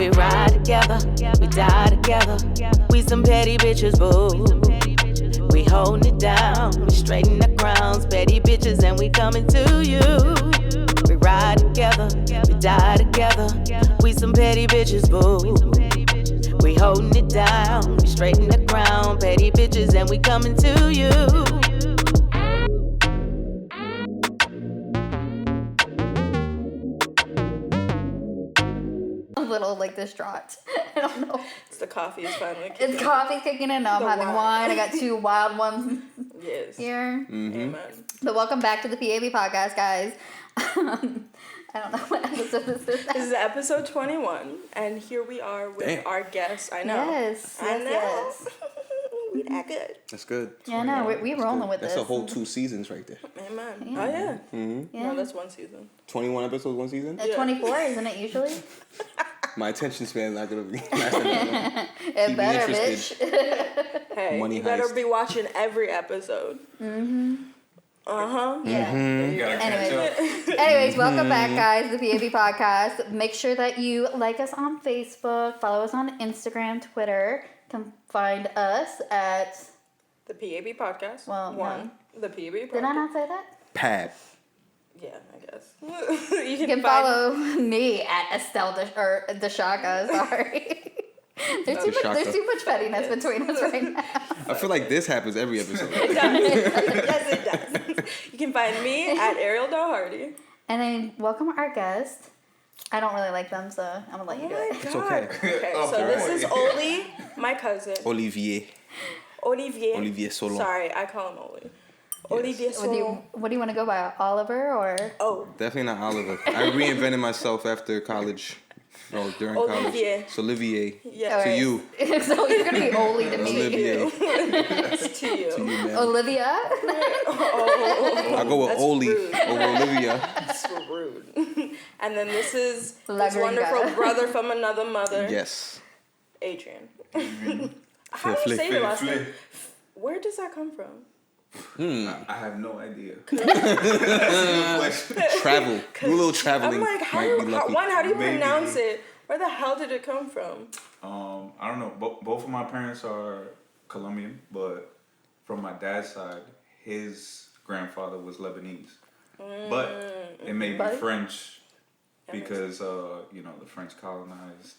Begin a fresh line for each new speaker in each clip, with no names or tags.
We ride together, we die together. We some petty bitches, boo. We holding it down, we straighten the crowns. Petty bitches and we coming to you. We ride together, we die together. We some petty bitches, boo. We holding it down, we straighten the crown. Petty bitches and we coming to you.
Little like distraught. I don't know.
It's the coffee is finally kicking in.
It's coffee kicking in. Now I'm having wine. I got 2 wild ones here.
Amen.
So welcome back to the PAB podcast, guys. I don't know what episode this is.
This is episode 21, and here we are with our guest. I know.
Yes.
We that good.
That's good.
Yeah, no, we're rolling with
that's
this.
That's a whole 2 seasons right there.
Amen.
Yeah.
Oh, yeah.
Mm-hmm.
Yeah.
No, that's 1 season.
21 episodes, 1 season?
24, isn't it usually?
My attention span is not going to be lasting that long.
It better, bitch.
Hey,
Money
you better
heist.
be watching every episode.
Mm-hmm.
Uh-huh.
Yeah.
You gotta catch up.
Anyways, welcome back, guys, to the PAB podcast. Make sure that you like us on Facebook, follow us on Instagram, Twitter. You can find us at...
The PAB podcast.
Well,
no. The PAB podcast.
Did I not say that?
PAB.
Yeah, I guess.
You can follow me at Estelle Deshaka. Sorry. There's too much pettiness between us right now.
I feel like this happens every episode.
It does. Yes, it does. You can find me at Ariel Doherty.
And then welcome our guest. I don't really like them, so I'm gonna let you do it.
It's okay.
Okay,
Oh,
so
boy.
this is Oli, my cousin.
Olivier Solon.
Sorry, I call him Oli. Olivier Solon.
What do you want to go by? Oliver or?
Oh,
Definitely not Oliver. I reinvented myself after college. No, during
Olivier.
college. So Olivier.
yeah.
To you.
So you're gonna be Oli to me.
Olivier.
It's to you.
To you, man.
Olivia.
I go with
That's
Oli
rude.
over Olivia.
That's rude. And then this is
La
his
Gringa.
wonderful brother from another mother,
Yes.
Adrian. How do you say the last name? Where does that come from?
I have no idea.
Travel. Do a little traveling.
I'm like, how do you
Maybe.
pronounce it? Where the hell did it come from?
I don't know. Both of my parents are Colombian, but from my dad's side, his grandfather was Lebanese. But it may be French because the French colonized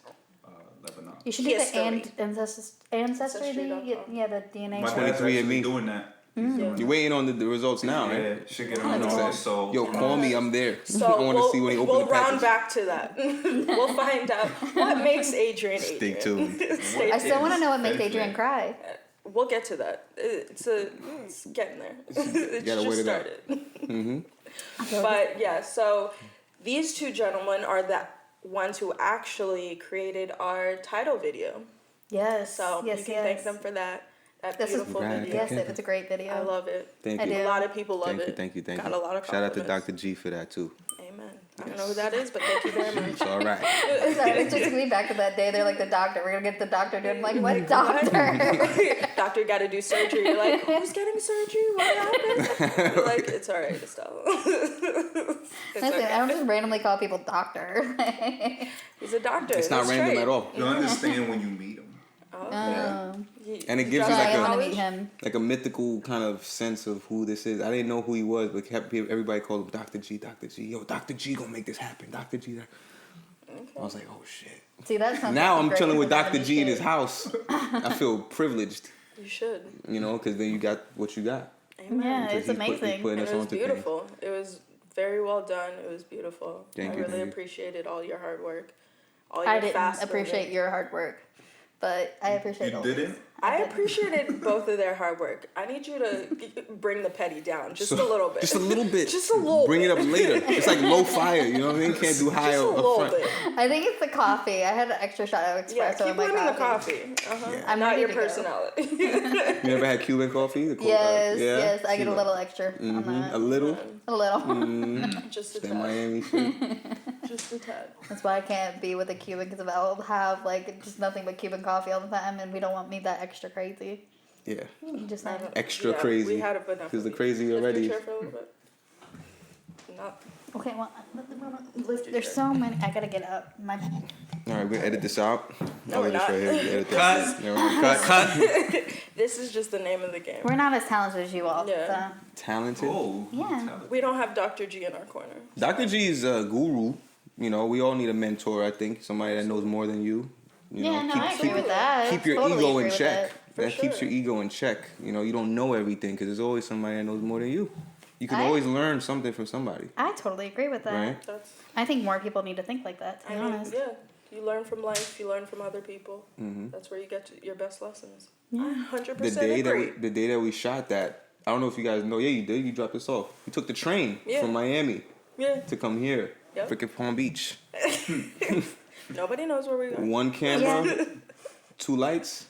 Lebanon.
You should do the
History.
ancestry.
Ancestry.com.
Yeah, the DNA.
My
check.
dad's
23andMe.
actually doing that. He's doing
You're waiting on the results now,
that.
right?
Yeah, should get on it. So
Yo, call me. I'm there.
So
I want to see when he opens
we'll
the
round
package.
back to that. We'll find out what makes Adrian Adrian.
Stay tuned.
Stay
I still want to know what makes
Definitely.
Adrian cry.
We'll get to that. It's getting there. It
gotta
just
wait it out.
started.
Mm-hmm.
But yeah, so these 2 gentlemen are the ones who actually created our title video.
Yes.
So
yes,
you can thank them for that. That
This is-
beautiful
Right.
video.
Yes, it's a great video.
I love it.
Thank
I
you.
do.
A lot of people love it.
Thank you.
Got a lot of
Shout out to
compliments.
Dr. G for that too.
Amen. I don't know who that is, but thank you very much.
It's all right.
It just took me back to that day. They're like, the doctor. We're going to get the doctor. Dude. I'm like, what doctor?
Doctor got to do surgery. You're like, who's getting surgery? What happened? You're like, it's all right, Estelle.
Listen, I don't just randomly call people doctor.
He's a doctor.
It's not
That's
random
straight.
at all.
you understand when you meet him.
And it
You
gives
got
you
So
like
I want to
a
meet him.
like a mythical kind of sense of who this is. I didn't know who he was, but everybody called him Dr. G. Dr. G. Yo, Dr. G gonna make this happen. Dr. G. I was like, oh shit.
See, that sounds
Now
like a
I'm
great
chilling with
personality
Dr. G in
shit.
his house. I feel privileged,
You should.
because then you got what you got.
Amen.
Yeah,
Because
it's
he
amazing.
putting
And
us
it was
onto
beautiful. It was very well done. It was beautiful.
Thank
I
you,
really
thank you.
appreciated all your hard work. All your
I didn't
fast
appreciate
moving.
your hard work, but I appreciate
You
all
didn't?
I appreciated both of their hard work. I need you to bring the petty down just a little bit.
Just a little bit.
Just a little
Bring
bit.
it up later. It's like low fire. You know what I mean? Can't do high
Just a
up
little
front.
bit.
I think it's the coffee. I had an extra shot of espresso
Yeah, keep
in my
winning the
coffee.
coffee. Uh-huh.
Yeah.
I'm
Not
ready
your
to go.
personality.
You ever had Cuban coffee? The
Yes, I get a
Cuban.
little extra on that.
A little.
A little.
Just a
That
tad.
Miami shit.
Just a tad.
That's why I can't be with a Cuban because I'll have like just nothing but Cuban coffee all the time, and we don't want me that extra crazy.
Yeah.
You just have
Extra
Yeah,
crazy.
We had it, but not
Because the
for me.
crazy
Lift
already.
your chair for a little bit. Not.
Okay, well, there's so many. I gotta get up. My
All right, we're gonna edit this out.
No, we're not.
Right here. Edit this.
Cut.
Yeah, we're gonna cut.
This is just the name of the game.
We're not as talented as you all.
Yeah.
So.
Talented.
Oh.
Yeah.
We don't have Dr. G in our corner.
Dr. G is a guru. You know, we all need a mentor. I think somebody that knows more than you. You
Yeah,
know,
no, I agree with that.
Keep your
Totally
ego
agree
in
with
check.
For
That keeps
sure.
your ego in check. You know, you don't know everything because there's always somebody that knows more than you. You can always learn something from somebody.
I totally agree with that.
Right?
That's,
I think more people need to think like that, to be honest.
yeah. You learn from life. You learn from other people.
Mm-hmm.
That's where you get your best lessons.
Yeah.
I 100%
The day
agree.
the day that we shot that, I don't know if you guys know. Yeah, you did. You dropped us off. You took the train
Yeah.
from Miami
Yeah.
to come here.
Yep.
Freaking Palm Beach.
Nobody knows where we are.
One camera, 2 lights.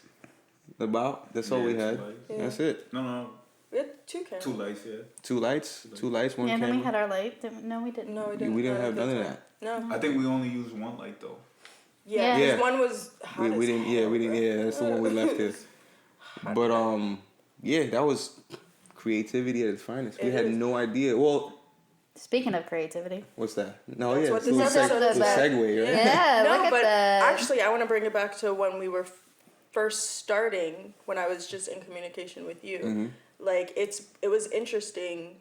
That's all we
Yeah,
had.
2 lights.
Yeah.
That's it.
No.
We had 2 cameras.
2 lights, yeah.
2 lights, 2 lights, 1
Yeah, and
camera.
then we had our light. No, we didn't.
No, we
Yeah,
didn't.
we didn't
No,
have
we
none of
didn't.
that.
No.
I think we only used 1 light though.
Yeah.
Yeah.
Because one was hot
We
as
didn't.
hell,
Yeah, we didn't.
bro.
Yeah, that's the one we left here. But yeah, that was creativity at its finest. We
It
had
is.
no idea. Well,
Speaking of creativity.
what's that? No,
That's
yeah,
what
it's a
this
little
episode is
it's a
about.
segue, right?
Yeah,
No,
look at
but
that.
actually, I want to bring it back to when we were first starting, when I was just in communication with you.
Mm-hmm.
Like, it was interesting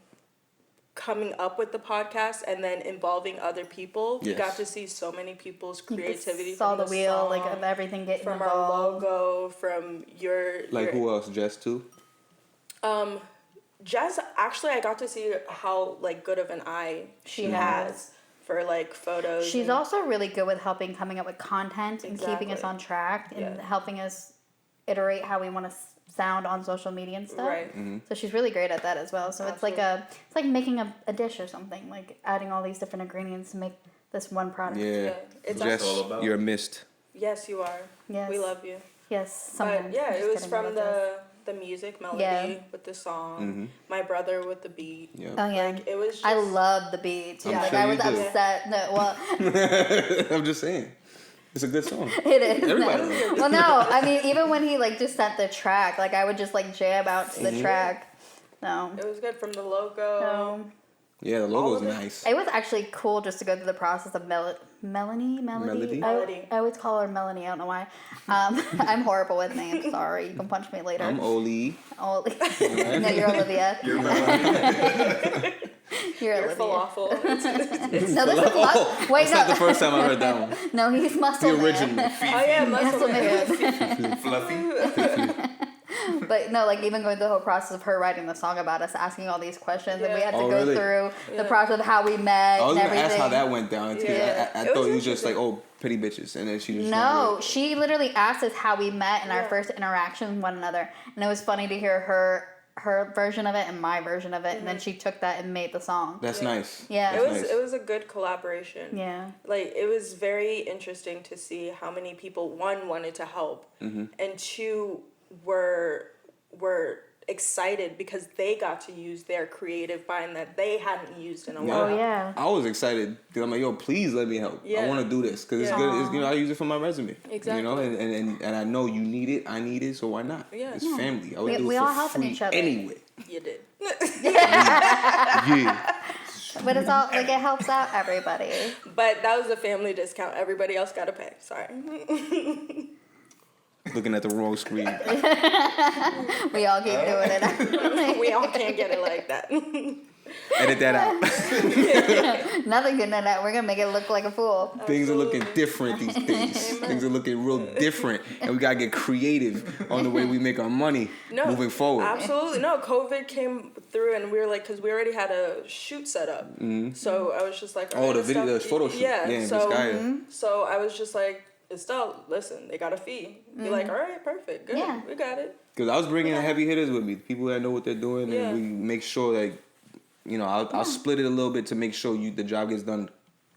coming up with the podcast and then involving other people. We
Yes.
got to see so many people's creativity.
Saw
from
the wheel, like,
song,
of everything getting
from our
involved.
logo, from your
Like who else? Jess too.
Jess, actually, I got to see how like good of an eye
She
she
has.
has for like photos.
She's
and-
also really good with coming up with content and keeping us
Exactly.
on track and
Yeah.
helping us iterate how we want to sound on social media and stuff.
Right.
So she's really great at that as well. So it's like making a dish or something, like adding all these different ingredients to make this one product.
Yeah.
Yeah, it's
Jess,
all about.
you're missed.
Yes, you are.
Yes.
We love you.
Yes.
But
Sometimes.
yeah,
I'm
it
just
was
kidding,
from
we love this.
the music melody
Yeah.
with the song,
Mm-hmm.
my brother with the beat.
Yeah.
Oh yeah.
Like, it was just,
I love the beats.
I'm
Like
sure
I
you
was
do.
upset. No, well,
I'm just saying, it's a good song.
it is.
Everybody loves it.
Well, no, I mean, even when he like just sent the track, like I would just like jam out to the track. No.
it was good from the logo.
No.
Yeah, the
All
logo's
of it.
nice.
It was actually cool just to go through the process of Melanie.
Melody?
I always call her Melanie. I don't know why. I'm horrible with names. Sorry. You can punch me later.
I'm Oli.
No, you're Olivia.
You're
You're
Your
Olivia.
falafel.
No, this is Wait,
That's
no.
not the first time I heard that one.
No, he's muscle
The original.
man.
Oh yeah, muscle
Muscle
man.
Fluffy.
But no, like even going through the whole process of her writing the song about us, asking all these questions, and we had to
Oh,
go
really?
through the
Yeah.
process of how we met
I was
and
gonna
everything.
ask how that went down. Too.
Yeah.
I
It
thought
was
you was just like,
interesting.
oh, pretty bitches, and then she just
No, she literally asked us how we met and our
Yeah.
first interaction with one another, and it was funny to hear her version of it and my version of it, and then she took that and made the song.
That's nice.
Yeah.
It
That's
was
nice.
it was a good collaboration.
Yeah.
Like it was very interesting to see how many people one wanted to help
Mm-hmm.
and two were excited because they got to use their creative mind that they hadn't used in a while.
Oh yeah.
I was excited because I'm like, yo, please let me help.
Yeah.
I want to do this because it's
Yeah.
good. It's, I use it for my resume.
Exactly.
You know, and I know you need it. I need it, so why not?
Yeah.
It's family. I would do
We
it for
all helping
free
each other.
anyway.
You did.
Yeah.
But it's all like it helps out everybody.
But that was a family discount. Everybody else got to pay. Sorry.
Looking at the wrong screen.
We all keep doing it.
We all can't get it like that.
Edit that out.
Nothing good than that. We're gonna make it look like a fool.
Things are looking different these days. Things are looking real different, and we gotta get creative on the way we make our money moving forward.
Absolutely. No, COVID came through and we were like, because we already had a shoot set up. So I was just like,
Oh, the
this
video,
stuff-
the photo shoot.
Yeah.
in
So,
Vizcaya.
so I was just like, Estelle, listen, they got a fee. You're like, all right, perfect. Good.
Yeah.
We got it.
Because I was bringing the heavy hitters with me, people that know what they're doing,
Yeah.
and we make sure that, you know, I'll split it a little bit to make sure the job gets done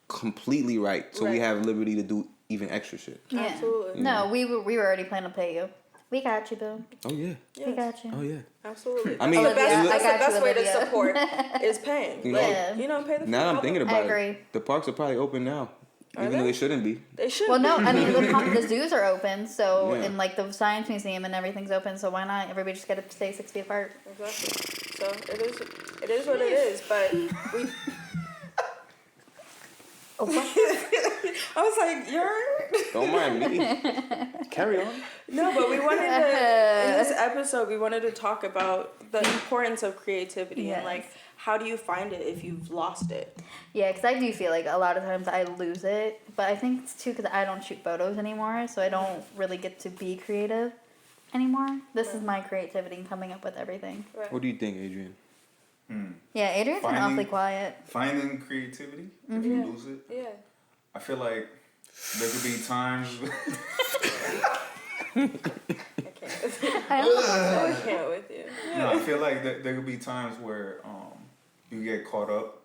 completely right, so we
Right.
have liberty to do even extra shit.
Yeah.
Absolutely.
No, we were already planning to pay you. We got you, boo.
Oh yeah,
Yes.
We got you.
oh yeah.
Absolutely.
I mean,
that's the
Olivia,
best,
I
that's
got
the
you,
best way to
Olivia.
support is paying.
You know,
Like,
Yeah.
you know, pay the fee.
Now that I'm thinking about
agree.
it, the parks are probably open now,
Are
even though
they?
they shouldn't be.
They should.
Well, no,
be.
I mean the zoos are open, so
Yeah.
and like the science museum and everything's open. So why not? Everybody just got to stay 6 feet apart.
Exactly. So it is what it is. But we.
Oh, what?
I was like,
Don't mind me. Carry on.
No, but we wanted to, in this episode, we wanted to talk about the importance of creativity and like, how do you find it if you've lost it?
Yeah, because I do feel like a lot of times I lose it, but I think it's too because I don't shoot photos anymore, so I don't really get to be creative anymore. This is my creativity coming up with everything.
Right.
What do you think, Adrian?
Yeah, Adrian's been awfully quiet.
Finding creativity, if you lose it.
Yeah.
I feel like there could be times.
I can't with you.
No, I feel like there could be times where you get caught up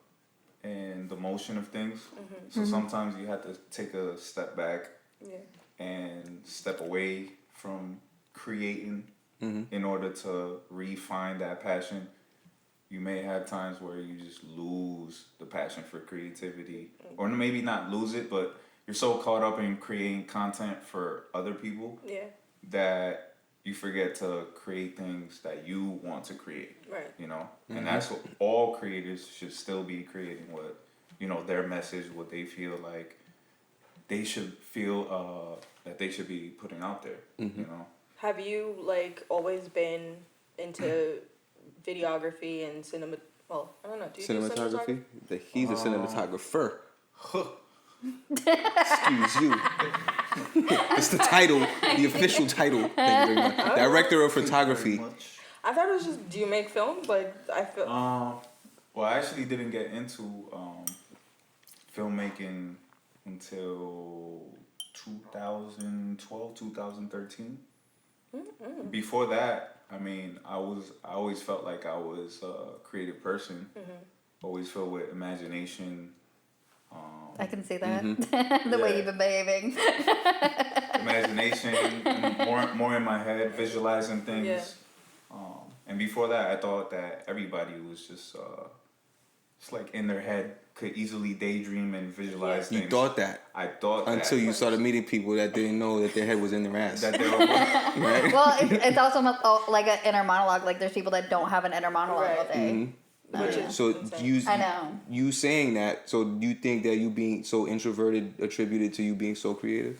in the motion of things. So sometimes you have to take a step back and step away from creating in order to refine that passion. You may have times where you just lose the passion for creativity, or maybe not lose it, but you're so caught up in creating content for other people that you forget to create things that you want to create. Right. You know, and that's what all creators should still be creating. What, you know, their message, what they feel like they should feel that they should be putting out there. You know.
Have you like always been into videography and cinema? Well, I don't know. Do you
Cinematography? He's a cinematographer. Excuse you. It's the title, the official title. Thank you very much. Director of photography.
I thought it was just, do you make film? But I feel...
well, I actually didn't get into filmmaking until 2012, 2013. Before that, I mean, I always felt like I was a creative person. Always filled with imagination.
I can see that. The way you've been behaving.
Imagination, more in my head, visualizing things. And before that, I thought that everybody was just like in their head, could easily daydream and visualize things.
You thought that?
I thought that.
Until you started meeting people that didn't know that their head was in their ass.
That they were
right?
Well, it's also like an inner monologue. Like there's people that don't have an inner monologue all day.
So
I know.
You saying that, so you think that you being so introverted attributed to you being so creative?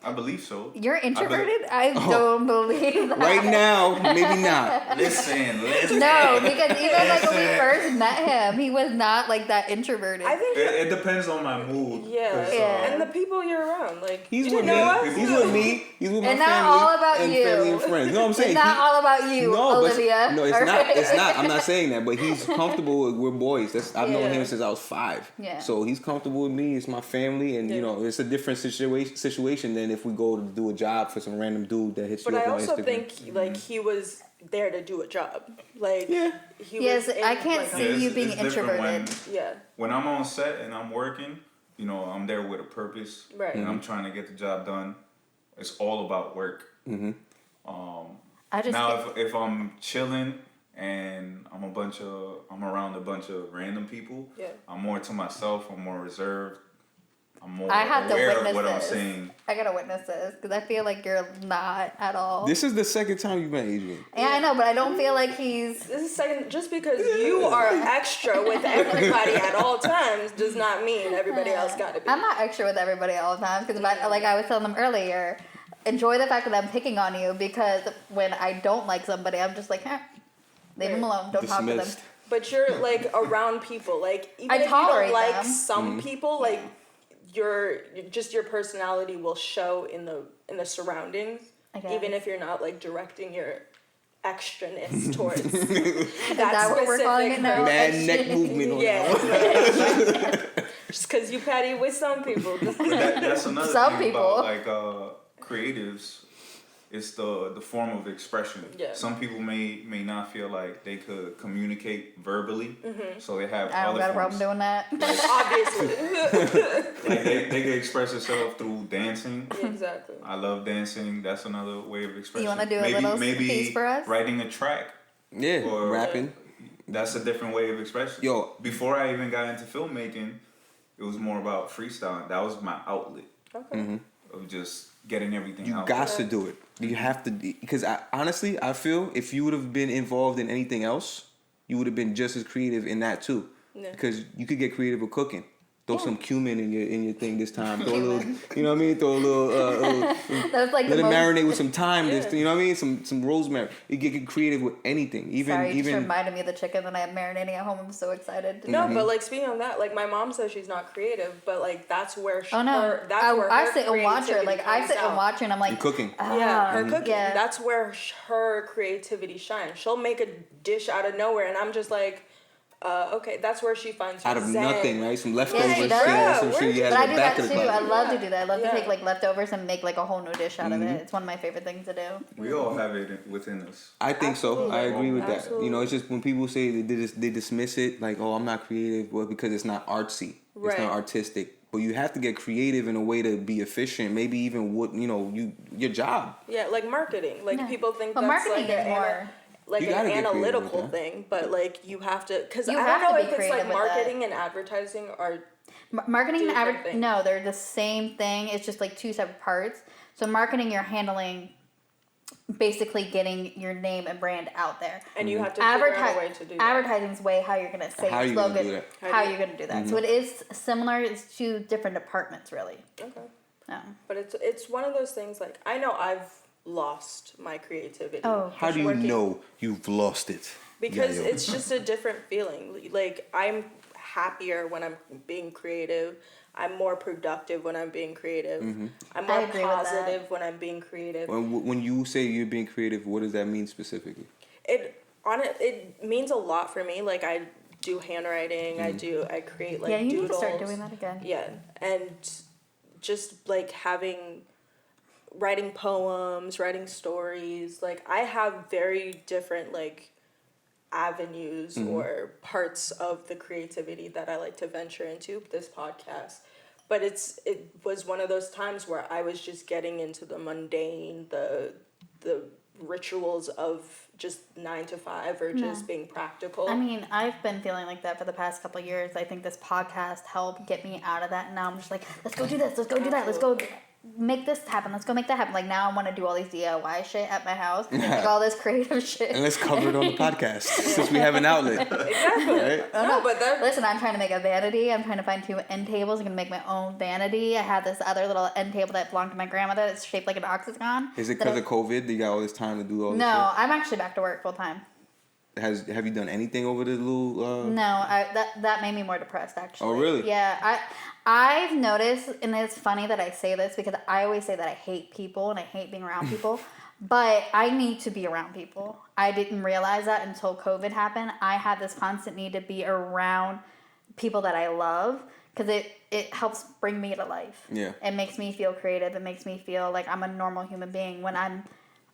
I believe so.
You're introverted? I don't believe that.
Right now, maybe not.
Listen.
No, because even like when we first met him, he was not like that introverted.
I think
it depends on my mood.
And the people you're around. Like,
He's
you
with
know
me.
us?
He's with me. He's with my
And
family.
not all about
and
you.
family and friends. You know what I'm saying?
It's not all about you, Olivia.
No, it's not. It's not. I'm not saying that. But he's comfortable. We're boys. I've known him since I was 5.
Yeah.
So he's comfortable with me. It's my family, and you know, it's a different situation than if we go to do a job for some random dude that hits you up on Instagram. But I also
think like he was there to do a job. Like he
yes,
was
I can't see you being introverted.
When I'm on set and I'm working, you know, I'm there with a purpose. Right. And I'm trying to get the job done. It's all about work. If I'm chilling and I'm around a bunch of random people, I'm more to myself. I'm more reserved. I'm more aware of what I'm saying.
I gotta witness this because I feel like you're not at all.
This is the second time you've met Adrian.
Yeah, I know, but I don't feel like he's.
This is second. Just because you are extra with everybody at all times does not mean everybody else got to be.
I'm not extra with everybody all the time because, like I was telling them earlier, enjoy the fact that I'm picking on you because when I don't like somebody, I'm just like, leave them alone. Don't talk to them.
But you're like around people, like even if you
tolerate
don't like
them.
some people, like. Your personality will show in the surroundings, even if you're not like directing your extraness towards that
what we're calling it now?
Mad neck movement.
Just because you petty with some people.
That's another
some
thing
people.
About like creatives. It's the form of expression. Yeah. Some people may not feel like they could communicate verbally, so they have
I don't got a problem doing that.
Obviously.
Like they can express themselves through dancing.
Exactly.
I love dancing. That's another way of expressing.
You want to do a little piece for us?
Writing a track.
Yeah, or rapping.
That's a different way of expression.
Yo,
before I even got into filmmaking, it was more about freestyling. That was my outlet. Okay. Of just getting everything out.
You got to do it. You have to, because honestly, I feel if you would have been involved in anything else, you would have been just as creative in that too. Yeah. Because you could get creative with cooking. Throw some cumin in your thing this time. Throw a little, you know what I mean? Throw a little,
That's like
let it marinate with some thyme. This, you know what I mean? Some rosemary. You get creative with anything.
Sorry, you just reminded me of the chicken that I am marinating at home. I'm so excited.
No, but like speaking of that, like my mom says she's not creative, but like that's where
I sit and watch her. Like I sit and watch her, and I'm like,
you're cooking.
Her cooking.
Yeah.
That's where her creativity shines. She'll make a dish out of nowhere, and I'm just like, okay, that's where she finds her
out of
zen.
nothing, right? Some leftovers.
Yeah, she
shit,
does.
some shit you had
But I
in
do
the back
that
of the
too.
closet.
I love to do that. I love to
Yeah.
take like leftovers and make like a whole new dish out of it. It's one of my favorite things to do.
We all have it within us.
I think so. I agree with that.
Absolutely.
You know, it's just when people say they dismiss it, like, oh, I'm not creative, well, because it's not artsy.
Right.
It's not artistic. But you have to get creative in a way to be efficient. Maybe even your job.
Yeah, like marketing. Like people think
But
that's
marketing
like
is more.
like
You
an
gotta get creative
analytical
with that.
thing, but like you have to, because I
You
don't
have to
know
be
if it's
creative
like
with
marketing and advertising are
Marketing and
different
advertising.
things.
No, they're the same thing. It's just like two separate parts. So marketing, you're handling basically getting your name and brand out there.
and you have to figure out a way to do that.
Advertising's way how you're gonna say
How
your
you gonna
slogan,
do that.
how you're gonna do that. So it is similar. It's two different departments, really.
Okay,
No.
but it's one of those things. Like I know I've lost my creativity.
Oh,
How do you know you've lost it?
Because
Yayo?
it's just a different feeling. Like I'm happier when I'm being creative. I'm more productive when I'm being creative. I'm
I
more
agree with that.
positive when I'm being creative.
When you say you're being creative, what does that mean specifically?
It means a lot for me. Like I do handwriting. I create like
yeah, you
doodles.
need to start doing that again.
Yeah, and just like writing poems, writing stories. Like I have very different like avenues or parts of the creativity that I like to venture into this podcast. But it was one of those times where I was just getting into the mundane, the rituals of just 9 to 5 or just being practical.
I mean, I've been feeling like that for the past couple of years. I think this podcast helped get me out of that. And now I'm just like, let's go do this. Let's go do that. Let's go make this happen. Let's go make that happen. Like now I want to do all these DIY shit at my house. Like all this creative shit.
And let's cover it on the podcast since we have an outlet.
Exactly.
Right?
No, but that
Listen, I'm trying to make a vanity. I'm trying to find 2 end tables. I'm going to make my own vanity. I have this other little end table that belonged to my grandmother. It's shaped like an octagon.
Is it because of COVID that you got all this time to do all this
No,
shit?
I'm actually back to work full time.
Have you done anything over the little...
No, that made me more depressed actually.
Oh, really?
Yeah, I've noticed, and it's funny that I say this because I always say that I hate people and I hate being around people, but I need to be around people. I didn't realize that until COVID happened. I had this constant need to be around people that I love because it helps bring me to life.
Yeah.
It makes me feel creative. It makes me feel like I'm a normal human being. When I'm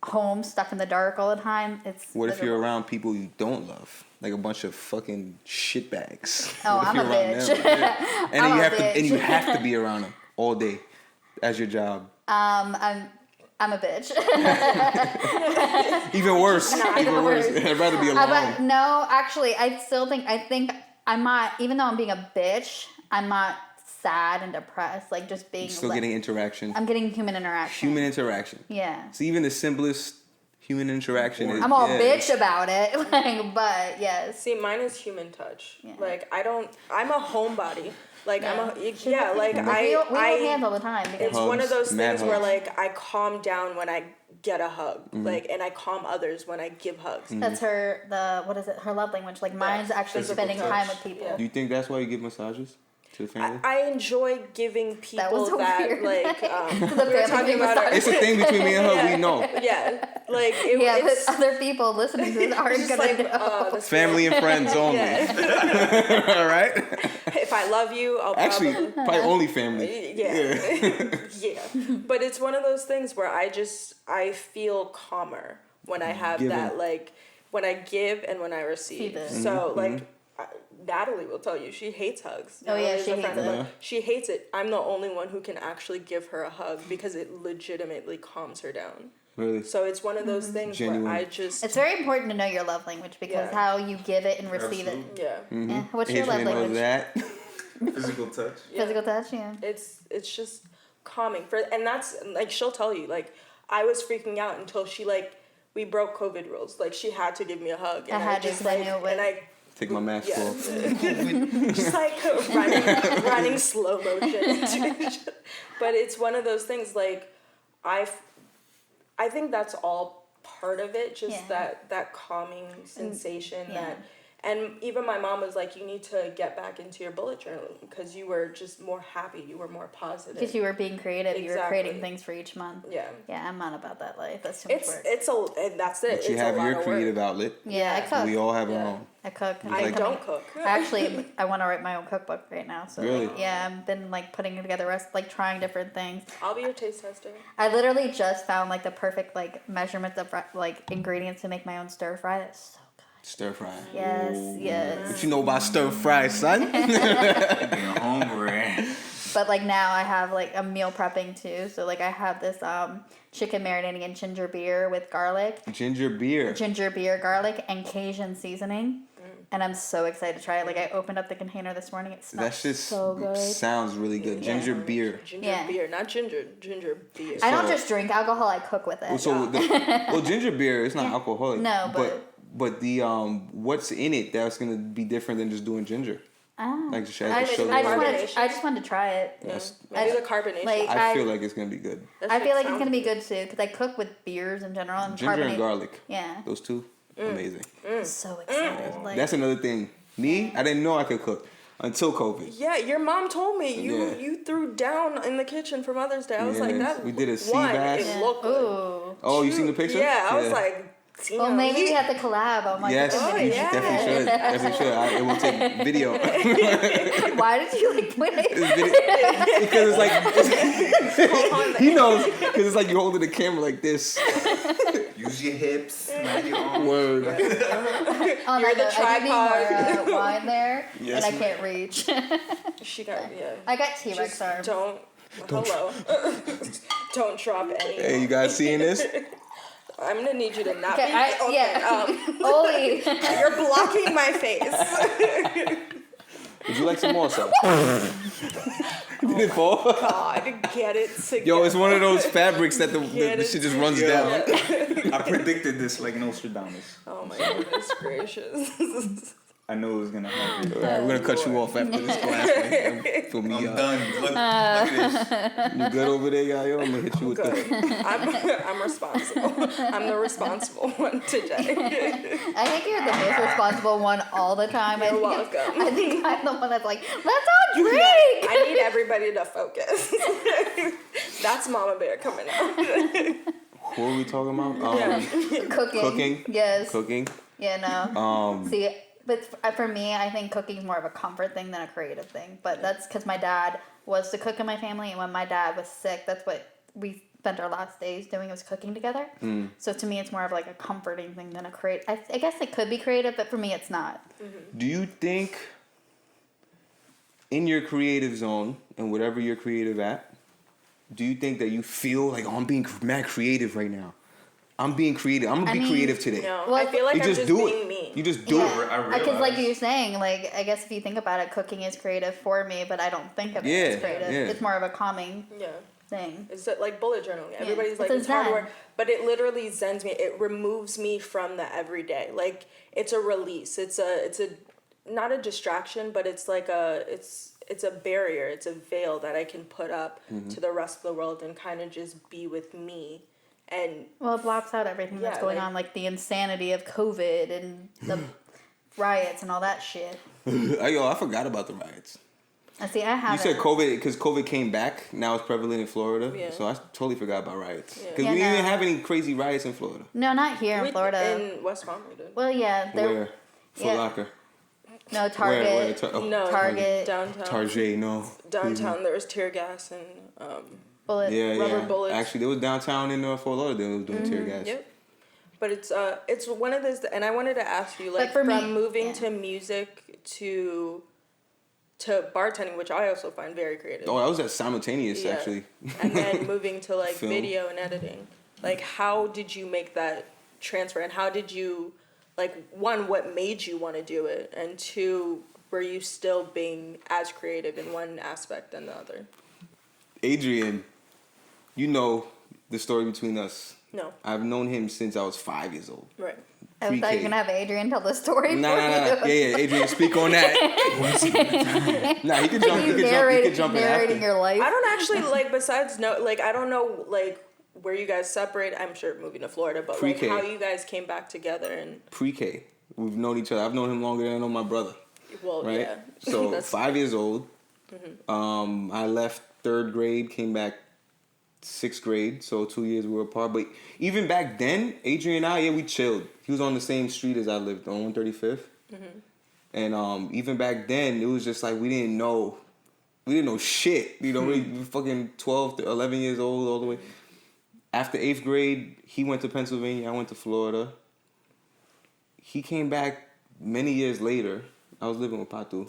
home stuck in the dark all the time, it's
What if you're
miserable.
around people you don't love? Like a bunch of fucking shitbags.
Oh,
What if
I'm
you're
a
around
bitch.
them? Yeah. And
I'm
then you
a
have to
bitch.
and you have to be around them all day as your job.
I'm a bitch.
Even worse. Even worse. I'd rather be alone.
But no, actually, I think I'm not. Even though I'm being a bitch, I'm not sad and depressed. Like just being.
Still getting interaction.
I'm getting human interaction.
Human interaction.
Yeah.
So even the simplest human interaction is...
I'm all
yeah,
bitch about it, like, but yes.
See, mine is human touch.
Yeah.
Like I'm a homebody. Like
We hold
I
hands all the time because
it's one of those
Mad
things where
hugs.
like I calm down when I get a hug.
Mm-hmm.
Like and I calm others when I give hugs.
that's her her love language. Like mine's actually
physical
spending
touch.
time with people.
Yeah.
Do you think that's why you give massages to the family?
I enjoy giving
That was
people
so
that
weird.
like
The
we were
family
talking about
massage.
It's a thing between me and her.
Yeah.
We know.
yeah. Like it,
Yeah,
it's
but other people listening to this aren't
just
gonna
like
know.
this
Family and friends only.
Yeah.
All right.
If I love you, I'll
Actually,
probably
probably only family.
Yeah. Yeah. But it's one of those things where I feel calmer when I have
Giving.
that, like, when I give and when I receive.
See this.
So, like, Natalie will tell you, she hates hugs.
Oh, yeah,
Natalie's
she
a
hates
friend of
it.
mine. She hates it. I'm the only one who can actually give her a hug because it legitimately calms her down.
Really?
So it's one of those things
Genuine.
where I just...
It's very important to know your love language because
Yeah.
how you give it and receive it.
Absolutely.
Yeah.
Yeah. What's your love
Adrian knows
language?
that.
Physical touch.
Physical touch, yeah.
It's just calming and that's like she'll tell you like I was freaking out until she like we broke COVID rules like she had to give me a hug and
I had to,
just
'cause I
like
knew it would-
and I
Take my mask off.
Just like running slow motion. But it's one of those things, like, I think that's all part of it, just that calming sensation that. And even my mom was like, you need to get back into your bullet journal because you were just more happy. You were more positive.
Because you were being creative. Exactly. You were creating things for each month. Yeah. Yeah, I'm not about that life. That's too much work.
And that's it.
But you have your creative outlet.
Yeah, I cook.
We all have our own.
I cook.
I don't cook.
Actually, I want to write my own cookbook right now. So
really?
Like, yeah, I've been like putting together, like trying different things.
I'll be your taste tester.
I literally just found like the perfect like measurements of like ingredients to make my own stir fry. That's so good.
Stir fry.
Yes, yes.
What you know about stir fry, son?
Being hungry.
But like now I have like a meal prepping too. So like I have this chicken marinating in ginger beer with garlic.
Ginger beer,
garlic, and Cajun seasoning. And I'm so excited to try it. Like I opened up the container this morning. It smells so good.
Sounds really good.
Yeah.
Ginger beer.
Ginger beer, not ginger beer.
I don't just drink alcohol. I cook with it.
Well, ginger beer is not alcoholic.
No,
but the what's in it that's gonna be different than just doing ginger. Like just add the sugar.
I just wanted to try it.
Yes.
Maybe the carbonation.
Like,
I feel like it's gonna be good.
I feel like it's gonna be good too because I cook with beers in general and
ginger and garlic.
Yeah.
Those two, amazing.
So excited. Like,
that's another thing. Me, I didn't know I could cook until COVID.
Yeah, your mom told me you threw down in the kitchen for Mother's Day. I was like, that.
We did a sea bass.
It looked good.
Oh, you seen the picture?
Yeah, I was like.
Well, maybe we have to collab. Oh my
yes, you definitely should. It will take video.
Why did you like point it?
Because it's like he knows. Because it's like you're holding the camera like this.
Use your hips. Your own.
Word.
You're the tripod.
I need more wine there, and I can't reach.
She got
I got T-Rex arms.
Hello. Don't drop any.
Hey, you guys seeing this?
I'm gonna need you to not be.
Oli.
You're blocking my face.
Would you like some more, sir? Did it fall?
God, get it together.
Yo, it's one of those fabrics that the shit just runs down.
I predicted this like Nostradamus.
Oh my goodness gracious.
I knew it was gonna happen.
All right, we're gonna cut you off after this class.
I'm done. Look at this.
You good over there, yo? I'm gonna hit you with
I'm responsible. I'm the responsible one today.
I think you're the most responsible one all the time.
You're welcome.
I think I'm the one that's like, let's all drink.
I need everybody to focus. That's Mama Bear coming out.
What were we talking about? Cooking.
Yes.
Cooking.
Yeah, no. See, but for me, I think cooking is more of a comfort thing than a creative thing. But that's because my dad was the cook in my family, and when my dad was sick, that's what we spent our last days doing, was cooking together. So to me, it's more of like a comforting thing than a creative. I guess it could be creative, but for me, it's not.
Do you think in your creative zone and whatever you're creative at, do you think that you feel like, oh, I'm being mad creative right now? I'm being creative. I'm gonna be creative today.
No, well, I feel like I'm just being me.
You just do it.
Because like you're saying, like, I guess if you think about it, cooking is creative for me, but I don't think of it as creative. Yeah. It's more of a calming thing.
It's like bullet journaling. Everybody's like, it's hard work. But it literally zens me. It removes me from the everyday. Like, it's a release. It's a not a distraction, but it's like it's a barrier. It's a veil that I can put up to the rest of the world and kind of just be with me. And
it blocks out everything that's going on, like the insanity of COVID and the riots and all that shit.
I forgot about the riots.
See, I haven't.
You said COVID, because COVID came back. Now it's prevalent in Florida. Yeah. So I totally forgot about riots. Because we didn't have any crazy riots in Florida.
No, not here in Florida.
In West Palm we did.
Well, yeah.
Where? Foot Locker.
No, Target.
No,
Target.
Downtown.
Target, no.
Downtown, there was tear gas and
rubber
bullets.
Actually, there was downtown in Fort Lauderdale. They was doing tear gas.
Yep. But it's one of those, and I wanted to ask you, like,
from
moving to music to bartending, which I also find very creative.
Oh, that was simultaneous, actually.
And then moving to like video and editing. Like, how did you make that transfer, and how did you, like, one, what made you want to do it, and two, were you still being as creative in one aspect than the other?
Adrian, you know the story between us.
No.
I've known him since I was 5 years old.
Right.
I thought you were gonna have Adrian tell the story.
Yeah, Adrian, speak on that. He could jump. He could jump in
narrating your life.
I don't actually besides I don't know where you guys separate. I'm sure moving to Florida, but
Pre-K.
how you guys came back together and
Pre-K. We've known each other. I've known him longer than I know my brother.
Well,
right?
yeah.
So 5 years old. I left 3rd grade, came back 6th grade, so 2 years we were apart. But even back then, Adrian and I, we chilled. He was on the same street as I lived, on 135th. And even back then, it was just we didn't know shit. We were fucking 12 to 11 years old all the way. After 8th grade, he went to Pennsylvania, I went to Florida. He came back many years later. I was living with Patu.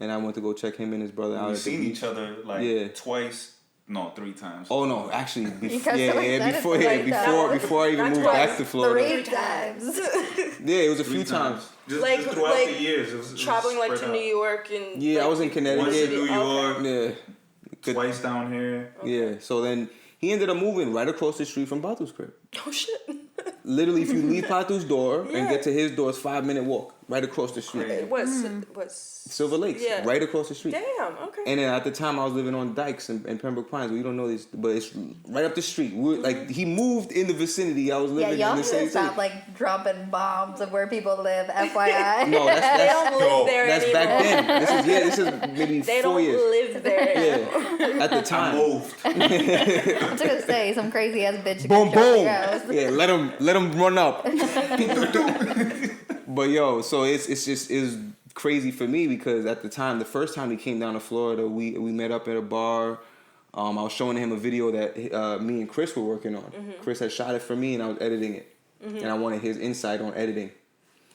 And I went to go check him and his brother out.
We've seen each other twice. No, 3 times.
Oh no, actually, before I even moved back to Florida.
3 times.
Yeah, it was a few times.
Just throughout the years, it was
traveling to New York and
I was in Connecticut.
Once in New York.
Yeah.
Twice down here.
Okay.
Yeah. So then he ended up moving right across the street from Patu's crib.
Oh shit.
Literally, if you leave Patu's door and get to his door, it's 5-minute walk right across the street.
What's
Silver Lakes, right across the street.
Damn, okay.
And then at the time I was living on Dykes in Pembroke Pines. We don't know this, but it's right up the street. He moved in the vicinity. I was living in the same
stop dropping bombs of where people live. FYI.
No,
they don't live there
that's
anymore.
back then. This is maybe
they
4 years.
They don't live there.
Yeah, at the time.
I moved.
I was gonna say some crazy ass bitch.
Boom, boom. Yeah, let him run up. But yo, so it's crazy for me because at the time, the first time he came down to Florida, we met up at a bar. I was showing him a video that me and Chris were working on. Chris had shot it for me and I was editing it. And I wanted his insight on editing.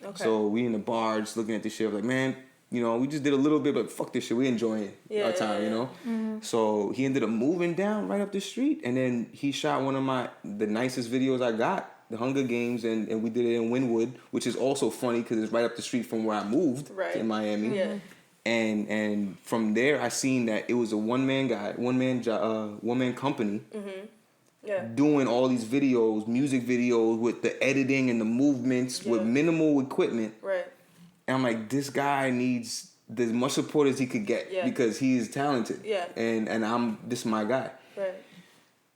Okay. So we in the bar just looking at this shit. I was like, man, we just did a little bit, but fuck this shit. We enjoying our time, So he ended up moving down right up the street. And then he shot one of the nicest videos I got. The Hunger Games, and we did it in Wynwood, which is also funny because it's right up the street from where I moved in Miami. Yeah. And from there, I seen that it was a one-man company doing all these videos, music videos with the editing and the movements with minimal equipment. Right. And I'm like, this guy needs as much support as he could get because he is talented. Yeah. And this is my guy. Right.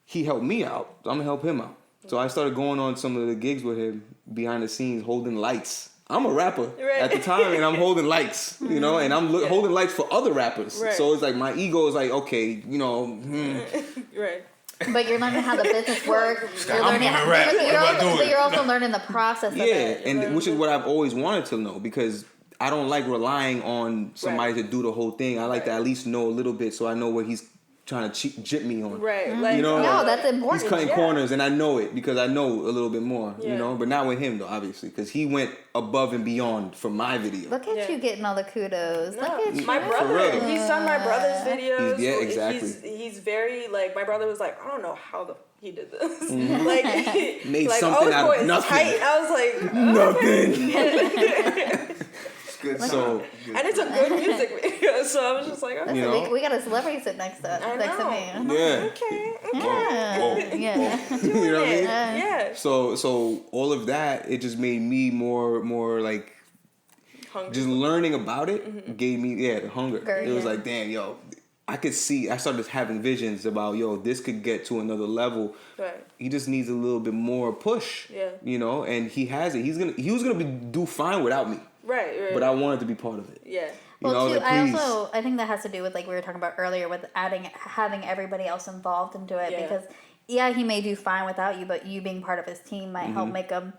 He helped me out. So I'm gonna help him out. So I started going on some of the gigs with him behind the scenes, holding lights. I'm a rapper at the time, and I'm holding lights, and I'm holding lights for other rappers. Right. So it's my ego is okay,
Right.
But you're learning how the business works. You're learning but you're also learning the process of it.
And which is what I've always wanted to know because I don't like relying on somebody to do the whole thing. I like to at least know a little bit so I know what he's trying to jip me on. Right.
No, that's important.
He's cutting corners and I know it because I know a little bit more, but not with him though, obviously, because he went above and beyond for my video.
Look at you getting all the kudos.
No,
look at you.
My brother, he's done my brother's videos.
Exactly.
He's very, my brother was like, I don't know how he did this.
Mm-hmm. Made something out of nothing.
Tight. I was like,
nothing. Good
song. And it's a good music video, so I was just like, okay.
We got a celebrity sit next to me.
Yeah.
Okay.
Yeah.
You know what I mean? Yeah. So all of that, it just made me more hungry. Just learning about it gave me the hunger. It was like, damn, yo, I could see. I started having visions about, this could get to another level. Right. He just needs a little bit more push. Yeah. And he has it. He was gonna do fine without me. Right. But I wanted to be part of it.
Yeah. I think that has to do with we were talking about earlier with having everybody else involved into it because he may do fine without you, but you being part of his team might help make him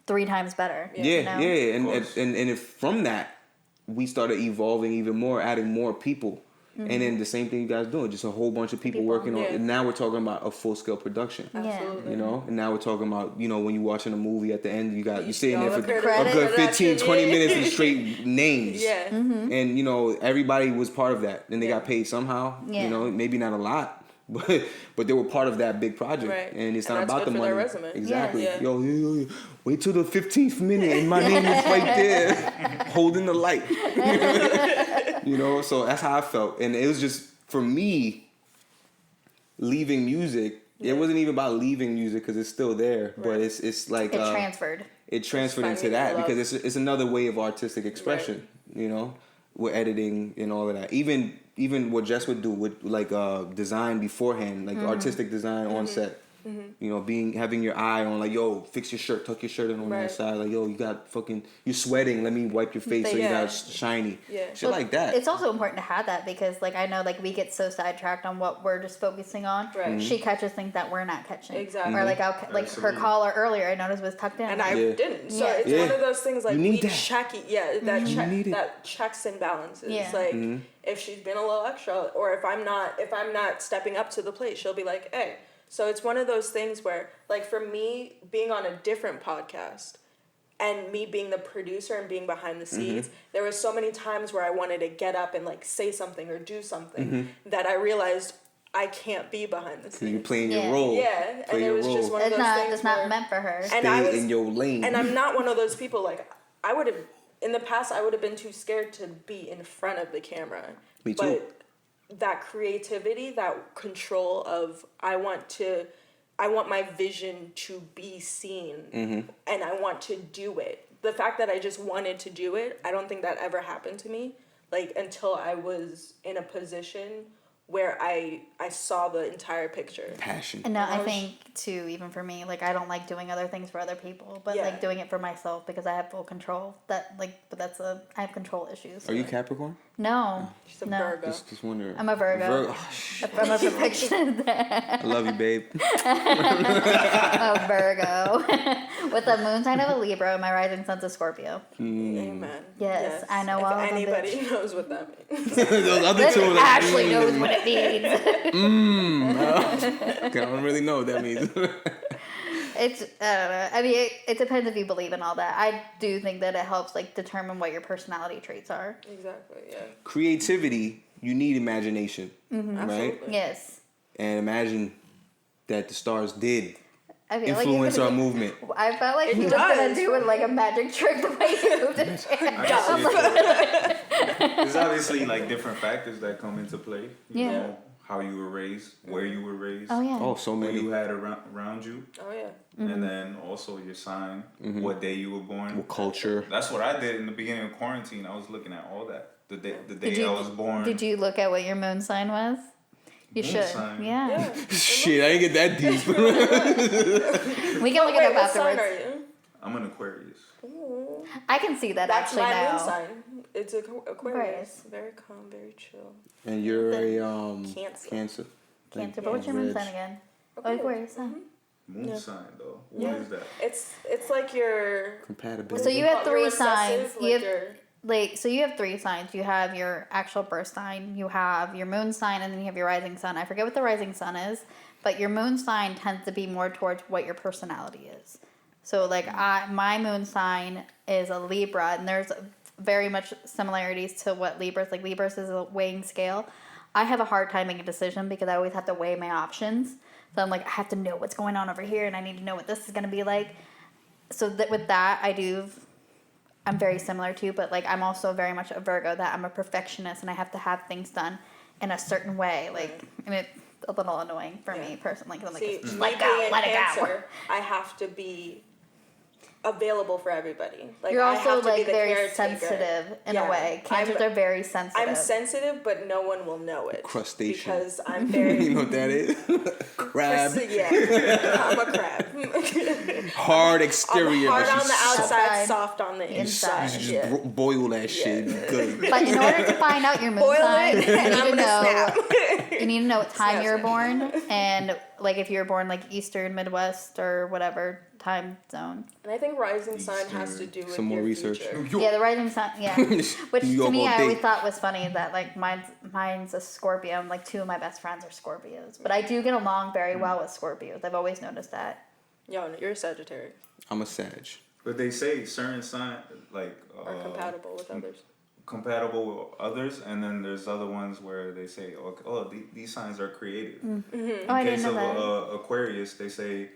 3 times better.
Yeah. And if from that we started evolving even more, adding more people. Mm-hmm. And then the same thing you guys doing, just a whole bunch of people working on. And now we're talking about a full scale production.
Absolutely.
And now we're talking about when you're watching a movie at the end, you're sitting there for a good 15, 20 minutes of straight names. Yeah. Mm-hmm. And everybody was part of that, and they got paid somehow. Yeah. Maybe not a lot, but they were part of that big project. Right. And it's not about the money.
Resume.
Exactly. Yeah. Yo, wait till the 15th minute, and my name is right there, holding the light. So that's how I felt. And it was just, for me, leaving music, it wasn't even about leaving music because it's still there. Right. But it's like...
It transferred.
it transferred into that because it's another way of artistic expression. Right. You know, with editing and all of that. Even what Jess would do with like design beforehand, like artistic design on set. Mm-hmm. You know, having your eye on like, yo, fix your shirt, tuck your shirt in on the side. Like, yo, you're sweating. Let me wipe your face so you're not shiny. Yeah. Shit like that.
It's also important to have that because, like, I know, like, we get so sidetracked on what we're just focusing on. Right. Mm-hmm. She catches things that we're not catching. Exactly. Or like, her collar earlier, I noticed was tucked in,
and I didn't. So it's one of those things like we check it. Yeah, that checks and balances. Yeah. Like if she's been a little extra, or if I'm not stepping up to the plate, she'll be like, hey. So it's one of those things where, like, for me, being on a different podcast and me being the producer and being behind the scenes, there were so many times where I wanted to get up and, like, say something or do something that I realized I can't be behind the scenes.
You're playing your role.
Yeah, and it was just one of those things
it's not meant for her.
Stay in your lane.
And I'm not one of those people, like, in the past, I would have been too scared to be in front of the camera.
Me too.
But that creativity, that control of I want my vision to be seen and I want to do it. The fact that I just wanted to do it, I don't think that ever happened to me, like, until I was in a position where I saw the entire picture.
Passion.
And I think, too, even for me, like, I don't like doing other things for other people, but, like, doing it for myself because I have full control. I have control issues.
Are you Capricorn?
No.
She's a Virgo.
Just wondering.
I'm a Virgo. I'm a perfectionist.
I love you, babe.
A Virgo. With a moon sign of a Libra and my rising sun's a Scorpio.
Amen.
Yes, I know
if
all of them.
Anybody knows what that means.
Those other two
Ashley knows what it means.
I don't really know what that means.
It's, I don't know. I mean, it depends if you believe in all that. I do think that it helps, like, determine what your personality traits are.
Exactly, yeah.
Creativity, you need imagination, right?
Absolutely.
Yes.
And imagine that the stars did influence our movement.
I felt like he was going to do it like a magic trick the way he moved his hand.
There's obviously, like, different factors that come into play. You know, how you were raised, where you were raised.
Oh, yeah.
Oh, so many.
What you had around you.
Oh, yeah.
And then also your sign, what day you were born.
What culture.
That's what I did in the beginning of quarantine. I was looking at all that. The day I was born.
Did you look at what your moon sign was? You should.
Sign.
Yeah.
Shit, I didn't get that deep.
We can look it up afterwards.
What sign are you?
I'm an Aquarius.
Ooh.
I can see that
That's
actually
my
now.
moon sign. It's Aquarius. Very calm, very chill.
And you're a
Cancer.
Cancer. But what's your moon sign again? Aquarius.
Moon sign though. What is that?
It's like your
compatibility.
So you have three signs.
Like
you have three signs. You have your actual birth sign, you have your moon sign, and then you have your rising sun. I forget what the rising sun is, but your moon sign tends to be more towards what your personality is. So, like, my moon sign is a Libra, and there's very much similarities to what Libras, like Libras is a weighing scale. I have a hard time making a decision because I always have to weigh my options. So I'm like, I have to know what's going on over here, and I need to know what this is going to be like. So with that, I'm very similar to, but, like, I'm also very much a Virgo, that I'm a perfectionist, and I have to have things done in a certain way. Like, and it's a little annoying for me personally, because I'm like, just let it go.
I have to be available for everybody. Like,
you're also,
I have to
like,
be the
very
caretaker.
sensitive in a way. Cancers are very sensitive.
I'm sensitive, but no one will know it.
Crustacean.
Because I'm very...
You know what that is? Crab.
Yeah, I'm a crab.
Hard exterior.
Hard on the outside, soft on the inside.
You just boil that shit. Good.
But in order to find out your moon sign, you need to know what time you were born, and, like, if you were born, like, Eastern, Midwest, or whatever time zone.
And I think rising sign has to do with
some more research.
Future.
Yeah, the rising sun. Yeah, which to me I always thought was funny that, like, mine's a Scorpio. And, like, two of my best friends are Scorpios, but I do get along very well with Scorpios. I've always noticed that.
Yo, you're a Sagittarius.
I'm a Sag.
But they say certain signs like
are compatible with others.
Compatible with others, and then there's other ones where they say, "Oh, these signs are creative."
Mm-hmm.
In case of Aquarius, they say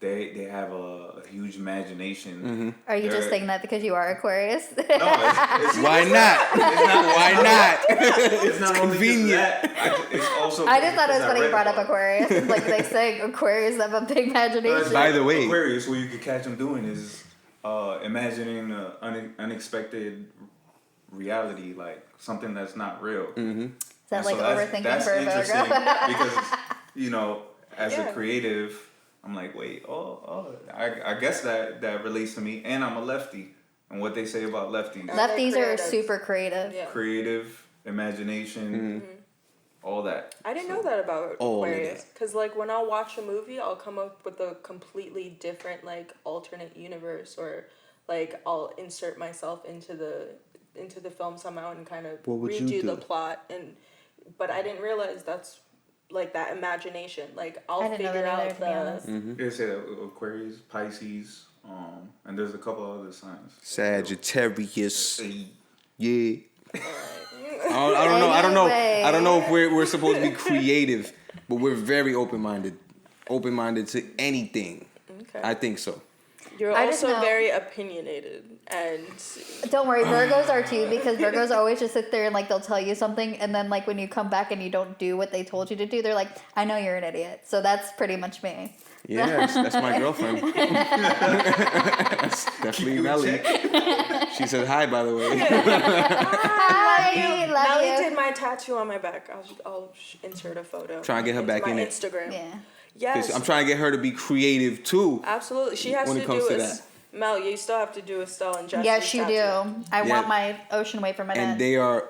they have a huge imagination.
Mm-hmm.
Are you just saying that because you are Aquarius?
No, it's
Why not? Why not?
It's not only
convenient.
just that. It's also.
I just thought it was
because I
funny you
read
brought up
about it.
Aquarius. Like they say, Aquarius have a big imagination.
By the way,
Aquarius, what you could catch them doing is imagining unexpected reality, like something that's not real.
Mm-hmm.
Is that
And
like
so
overthinking
that's
for a
interesting
Virgo?
because as
Yeah.
a creative, I'm like, wait, I guess that relates to me, and I'm a lefty, and what they say about lefties,
Lefties are
Creative.
super creative.
Yeah.
creative, imagination, all that.
I didn't know that about
All of
Aquarius.
that.
Because, like, when I'll watch a movie, I'll come up with a completely different, like, alternate universe, or, like, I'll insert myself into the film somehow and kind of
What would you
redo
do?
the plot. But I didn't realize that's, like, that imagination. Like, I'll
I didn't know
figure
that either,
out
to be honest.
They say Aquarius, Pisces, and there's a couple of other signs.
Sagittarius. Yeah.
Alright.
I don't know.
Anyway.
I don't know if we're supposed to be creative, but we're very open-minded to anything.
Okay.
I think so.
You're
I just
also
know-
very opinionated, and
Don't worry, Virgos are too, because Virgos always just sit there and like they'll tell you something, and then like when you come back and you don't do what they told you to do, they're like, I know you're an idiot. So that's pretty much me.
Yeah, that's my girlfriend. That's definitely Melly. She said hi, by the way.
Hi, love
Melly
you.
did my tattoo on my back. I'll insert a photo.
Trying to get her back
my
in it.
Instagram.
Yeah.
Yes.
I'm trying to get her to be creative too.
Absolutely. She has
when
to
it comes
do
to
a
that.
Mel, you still have to do Estelle and Jesse's
Yes, you do.
tattoo.
I
Yeah.
want my ocean wave for my
And
dad.
they are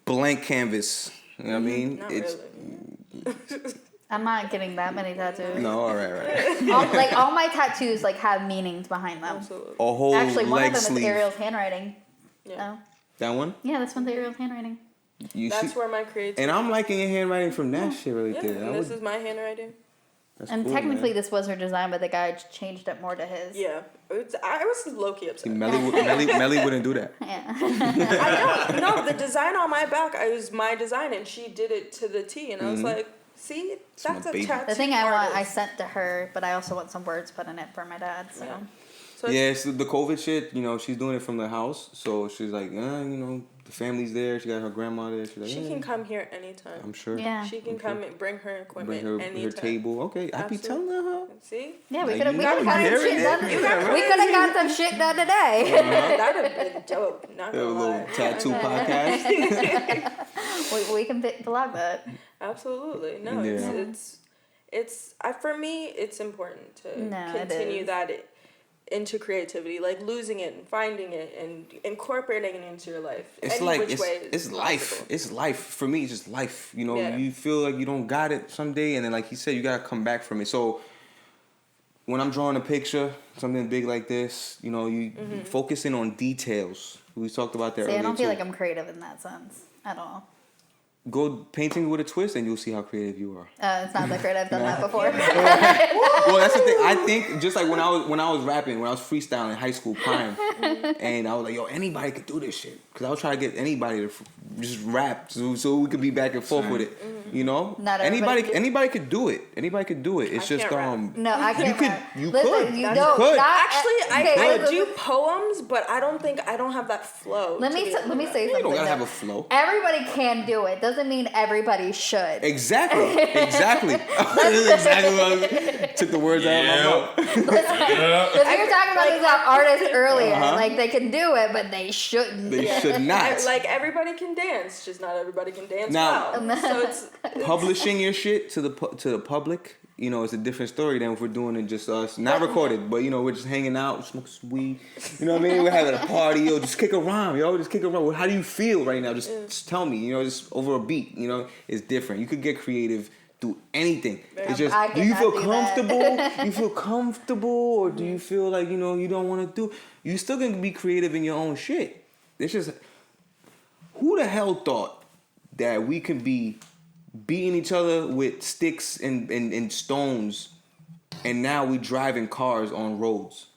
blank canvas. You know what I mean?
Not
It's
really.
I'm not getting that many tattoos.
no, all right.
all my tattoos like have meanings behind them.
Absolutely.
A whole
Actually, one
leg
of them
sleeve.
is Ariel's handwriting.
Yeah.
Oh.
That one?
Yeah, this one's Ariel's handwriting.
You
That's
see?
where my creativity.
And I'm liking your handwriting from that shit right
Yeah,
there.
and this is my handwriting.
That's
And
cool,
technically,
man.
this was her design, but the guy changed it more to his.
Yeah. I was low-key
See,
upset.
Melly wouldn't do that.
Yeah.
I know. No, the design on my back, it was my design, and she did it to the T. And I was like, see, that's
my
a
baby.
tattoo
The thing I want, I
artist.
sent to her, but I also want some words put in it for my dad. So.
Yeah. So
Yeah, so the COVID shit, she's doing it from the house. So she's like, the family's there. She got her grandma there. She's like,
she can come here anytime.
I'm sure.
Yeah.
She can come and bring her equipment
Bring her
anytime.
table. Okay, I be telling her.
See?
Yeah, we
Like,
could have
you
got
know,
some
you
shit
hearing
done.
it?
We could have got some shit done today.
That'd have been dope. Not
A
gonna
little
lie.
tattoo podcast.
we can vlog that.
Absolutely. No,
Yeah.
it's for me, it's important to
No, it
continue
is.
that into creativity, like losing it and finding it and incorporating it into your life.
It's
any
like
which way
it's life.
possible.
It's life for me. It's just life.
Yeah.
You feel like you don't got it someday, and then like he said, you gotta come back from it. So when I'm drawing a picture, something big like this, you focusing on details. We talked about that
See,
earlier
I don't feel
too.
like I'm creative in that sense at all.
Go painting with a twist, and you'll see how creative you are.
It's not that great. I've done that before.
Well, that's the thing. I think just like when I was rapping, when I was freestyling in high school, prime, and I was like, yo, anybody could do this shit. Because I was trying to get anybody to just rap so we could be back and forth with it.
Not everybody
anybody could do it. Anybody could do it. It's
I
just
can't rap.
No, I can't. rap.
You
Listen,
could.
You
You
don't.
could.
Not,
Actually,
okay,
I
listen,
do poems, but I don't have that flow.
Let me say
You
something.
don't gotta have
though.
a flow.
Everybody can do it. Doesn't mean everybody should.
Exactly. That's exactly what I took the words out of my mouth.
Because we were talking about these artists earlier.
Uh-huh.
Like they can do it, but they shouldn't.
They should not.
Like everybody can dance, just not everybody can dance
Now-
well. So it's
Publishing your shit to the public, it's a different story than if we're doing it just us, not recorded, but we're just hanging out, smoking some weed. You know what I mean? We're having a party, just kick a rhyme, just kick a rhyme. How do you feel right now? Just tell me, just over a beat. It's different. You could get creative, do anything. It's just,
I
do you feel
cannot do
comfortable?
that.
You feel comfortable, or do you feel like you don't want to do? You still gonna be creative in your own shit. It's just, who the hell thought that we can be beating each other with sticks and stones, and now we driving cars on roads?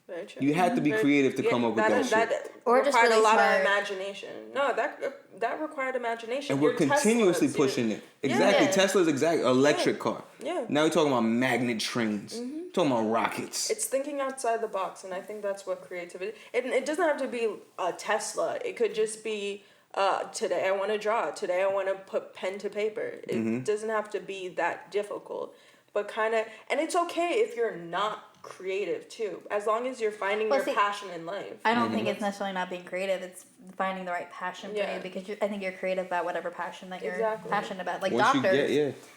very true.
You had to be creative to come up with that shit.
That
Or just
required
really
a lot
smart.
of imagination. No, that required imagination.
And we're
Your
continuously
Teslas,
pushing
you-
it. Exactly.
Yeah.
Tesla's electric car.
Yeah.
Now we're talking about magnet trains. Talking Talking about rockets.
It's thinking outside the box, and I think that's what creativity. It doesn't have to be a Tesla. It could just be today I want to draw. Today I want to put pen to paper. It doesn't have to be that difficult, but and it's okay if you're not creative too, as long as you're finding your passion in life.
I don't think it's necessarily not being creative. It's finding the right passion for you, because I think you're creative about whatever passion that you're passionate about. Like
Once
doctors,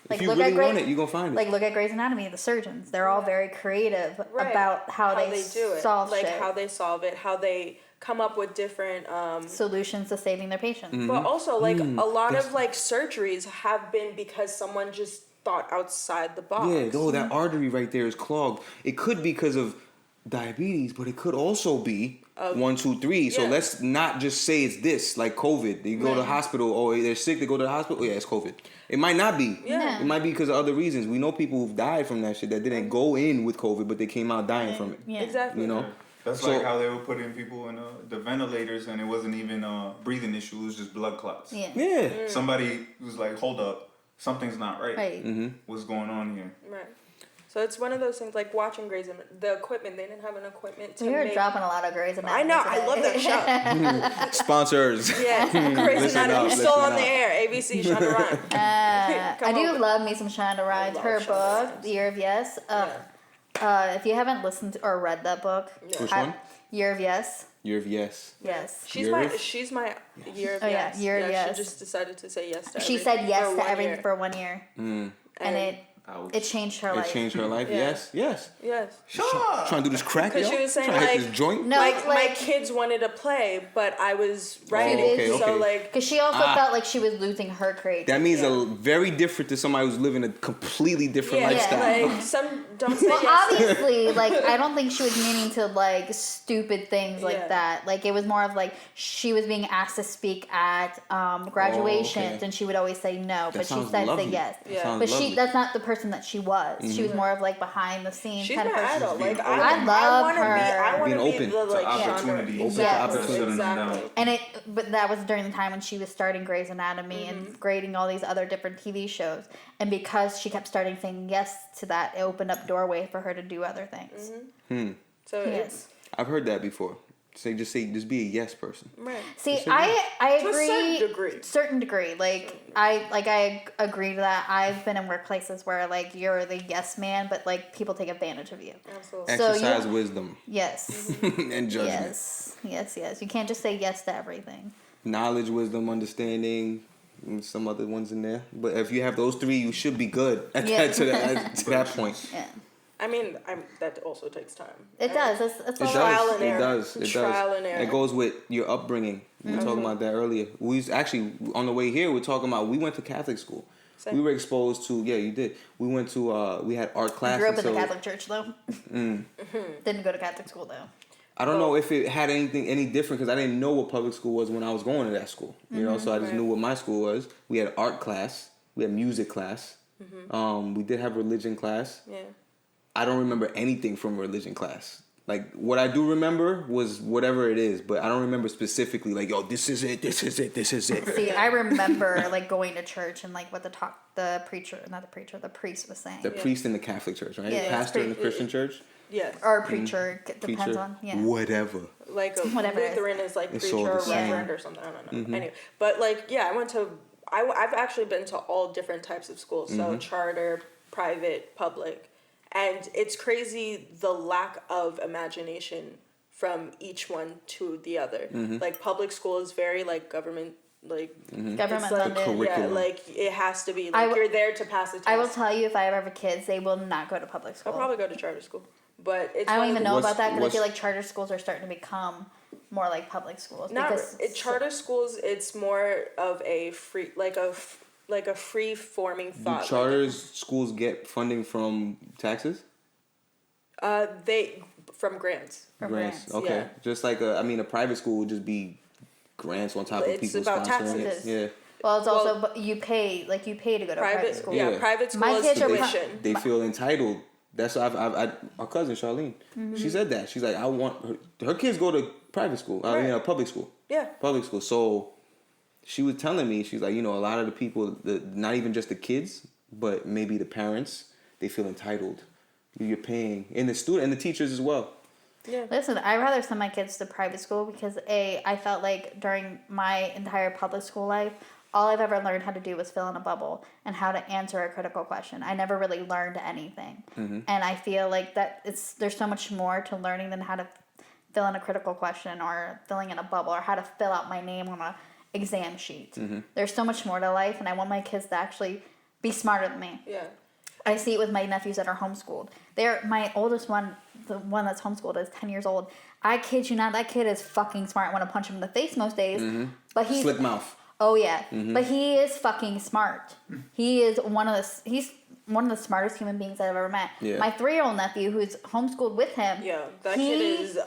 if you really want it, you're gonna find it.
Like look at Grey's Anatomy, the surgeons. They're all very creative about how they do it,
solve shit. How they solve it, how they come up with different
solutions to saving their patients.
But also, like a lot of like surgeries have been because someone just thought outside the box.
Yeah, that artery right there is clogged. It could be because of diabetes, but it could also be 1, 2, 3. So let's not just say it's this, like COVID. They go to the hospital, or they're sick, they go to the hospital. Oh, yeah, it's COVID. It might not be.
Yeah.
It might be because of other reasons. We know people who've died from that shit that didn't go in with COVID, but they came out dying from it.
Yeah.
Exactly.
You know?
That's like how they were putting people in the ventilators, and it wasn't even a breathing issue. It was just blood clots.
Yeah.
Somebody was like, hold up. Something's not right. What's going on here?
Right. So it's one of those things like watching Grey's Anatomy. The equipment, they didn't have an equipment to
You're dropping a lot of Grey's Anatomy.
I know.
Today.
I love that show.
Sponsors.
Yes. Grey's Anatomy. Still on the air. ABC, Shonda Rhimes.
I do love me some Shonda Rhimes. Her book, The Year of Yes. If you haven't listened or read that book.
Which one?
Year of Yes.
Year of Yes.
Yes.
She's my year of yes.
Year of yes.
She just decided to say yes to everything.
She said yes to everything
year.
for 1 year. And it changed her life.
It changed her life?
Yeah.
Yes.
Sure.
Trying to do this crack,
Because she was saying,
trying to hit
like,
this joint?
No,
my kids wanted to play, but I was writing.
okay.
So, like...
Because she also felt like she was losing her creativity.
That means a very different to somebody who's living a completely different lifestyle.
Like, some don't say
well,
yes.
obviously, like, I don't think she was meaning to, like, stupid things like that. Like, it was more of, like, she was being asked to speak at graduations, and she would always say no, but she said say yes.
Yeah.
But that's not the person that she was. She was more of, like, behind the scenes
She's
kind of
my
person.
idol. Like,
I love her.
I want
Being
to be
open
the, like,
to opportunity.
Open to opportunity.
Exactly.
And but that was during the time when she was starting Grey's Anatomy and grading all these other different TV shows. And because she kept starting saying yes to that, it opened up doorway for her to do other things.
So
yes.
I've heard that before. Just be a yes person.
Right.
See, I agree.
To a
certain degree. Like I agree to that. I've been in workplaces where like you're the yes man, but like people take advantage of you.
Absolutely.
Exercise wisdom.
Yes.
And judgment.
Yes. You can't just say yes to everything.
Knowledge, wisdom, understanding, and some other ones in there. But if you have those three, you should be good to that point.
Yeah.
I mean, that also takes time.
It does. It's
trial and error.
It does.
Trial and error.
It goes with your upbringing. We were talking about that earlier. We was actually on the way here. We're talking about we went to Catholic school.
Same.
We were exposed to you did. We went to we had art class.
Grew up in the Catholic church though. Didn't go to Catholic school though.
I don't know if it had any different because I didn't know what public school was when I was going to that school. You know, so I just knew what my school was. We had art class. We had music class. We did have religion class.
Yeah.
I don't remember anything from religion class. Like, what I do remember was whatever it is, but I don't remember specifically, like, yo, this is it.
See, I remember, like, going to church and, like, what the priest was saying.
The priest in the Catholic church, right?
Yeah,
Pastor in the Christian church?
Yes.
Or preacher, depends on,
Whatever.
Like a
Whatever
Lutheran is like
It's
preacher
all
or
the same.
reverend or something. I don't know. Anyway, but like, I've actually been to all different types of schools. So charter, private, public. And it's crazy the lack of imagination from each one to the other. Like public school is very like government, like
Government
like,
funded.
yeah, like it has to be like you're there to pass a test.
I will tell you, if I ever have kids, they will not go to public school.
I'll probably go to charter school, but it's
I don't even know about that because I
what's-
feel like charter schools are starting to become more like public schools.
Not
because
charter schools. It's more of a free, like a free forming thought.
Do charters schools get funding from taxes?
They from grants.
grants,
Okay.
yeah.
Just like a private school would just be grants on top of
It's
people
about
sponsoring it.
taxes.
Yeah.
Well, it's also but you pay to go to private school.
Yeah,
Yeah.
private school
My
is
kids are
tuition.
They feel entitled. That's our cousin Charlene. She said that. She's like, I want her kids go to private school. I mean, public school.
Yeah.
Public school. So she was telling me, she's like, a lot of the people, not even just the kids, but maybe the parents, they feel entitled You're paying, and the student and the teachers as well.
Yeah.
Listen, I'd rather send my kids to private school because I felt like during my entire public school life, all I've ever learned how to do was fill in a bubble and how to answer a critical question. I never really learned anything. And I feel like there's so much more to learning than how to fill in a critical question or filling in a bubble or how to fill out my name on a exam sheet. There's so much more to life, and I want my kids to actually be smarter than me.
Yeah.
I see it with my nephews that are homeschooled. My oldest one, the one that's homeschooled, is 10 years old. I kid you not, that kid is fucking smart. I want to punch him in the face most days. But he's
Slick mouth.
Oh yeah, but he is fucking smart. He's one of the smartest human beings I've ever met.
Yeah.
My 3-year-old nephew, who's homeschooled with him.
Yeah, that kid is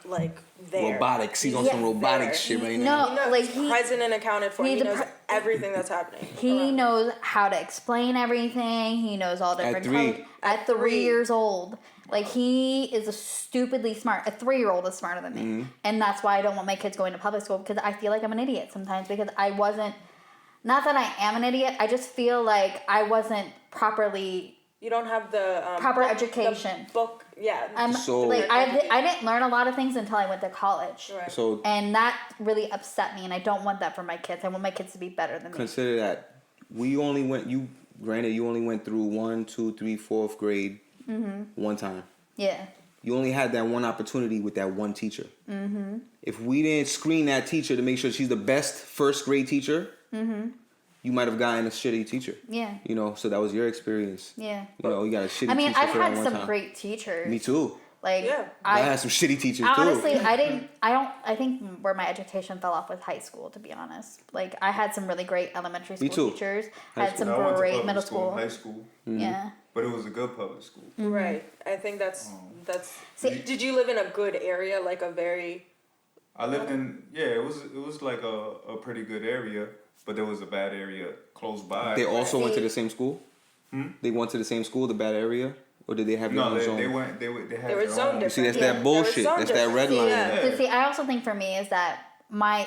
like there.
Robotics. He's on some robotics shit right now.
No, like
he's present and accounted for. He knows everything that's happening.
He knows how to explain everything. He knows all different
At 3.
At 3 years old. Like, he is stupidly smart. A 3-year-old is smarter than me. And that's why I don't want my kids going to public school, because I feel like I'm an idiot sometimes, because I wasn't, not that I am an idiot, I just feel like I wasn't properly...
You don't have the...
proper education.
The book, yeah.
I didn't learn a lot of things until I went to college.
Right.
So
and that really upset me, and I don't want that for my kids. I want my kids to be better than me.
Consider that you only went through 1, 2, 3, 4th grade one time.
Yeah.
You only had that one opportunity with that one teacher. If we didn't screen that teacher to make sure she's the best first grade teacher, you might have gotten a shitty teacher.
Yeah.
You know, so that was your experience.
Yeah.
You know, you got a shitty teacher.
I mean, I've
for that
had
one
some
time.
great teachers.
Me too.
Like,
Yeah.
I had some shitty teachers too.
Honestly, I think where my education fell off was high school, to be honest. Like, I had some really great elementary school teachers. I had some
I went to
great
public
middle
school.
school.
High school.
Yeah.
But it was a good public school.
Right. I think that's...
See,
Did you live in a good area, like a very...
I lived in, it was like a pretty good area, but there was a bad area close by.
They also went to the same school? They went to the same school, the bad area? Or did they have their own zone?
They had
were
their
zone
own.
different.
See, that's
Yeah.
that bullshit.
There was
That's that
zone
red line.
difference.
But see, I also think for me is that my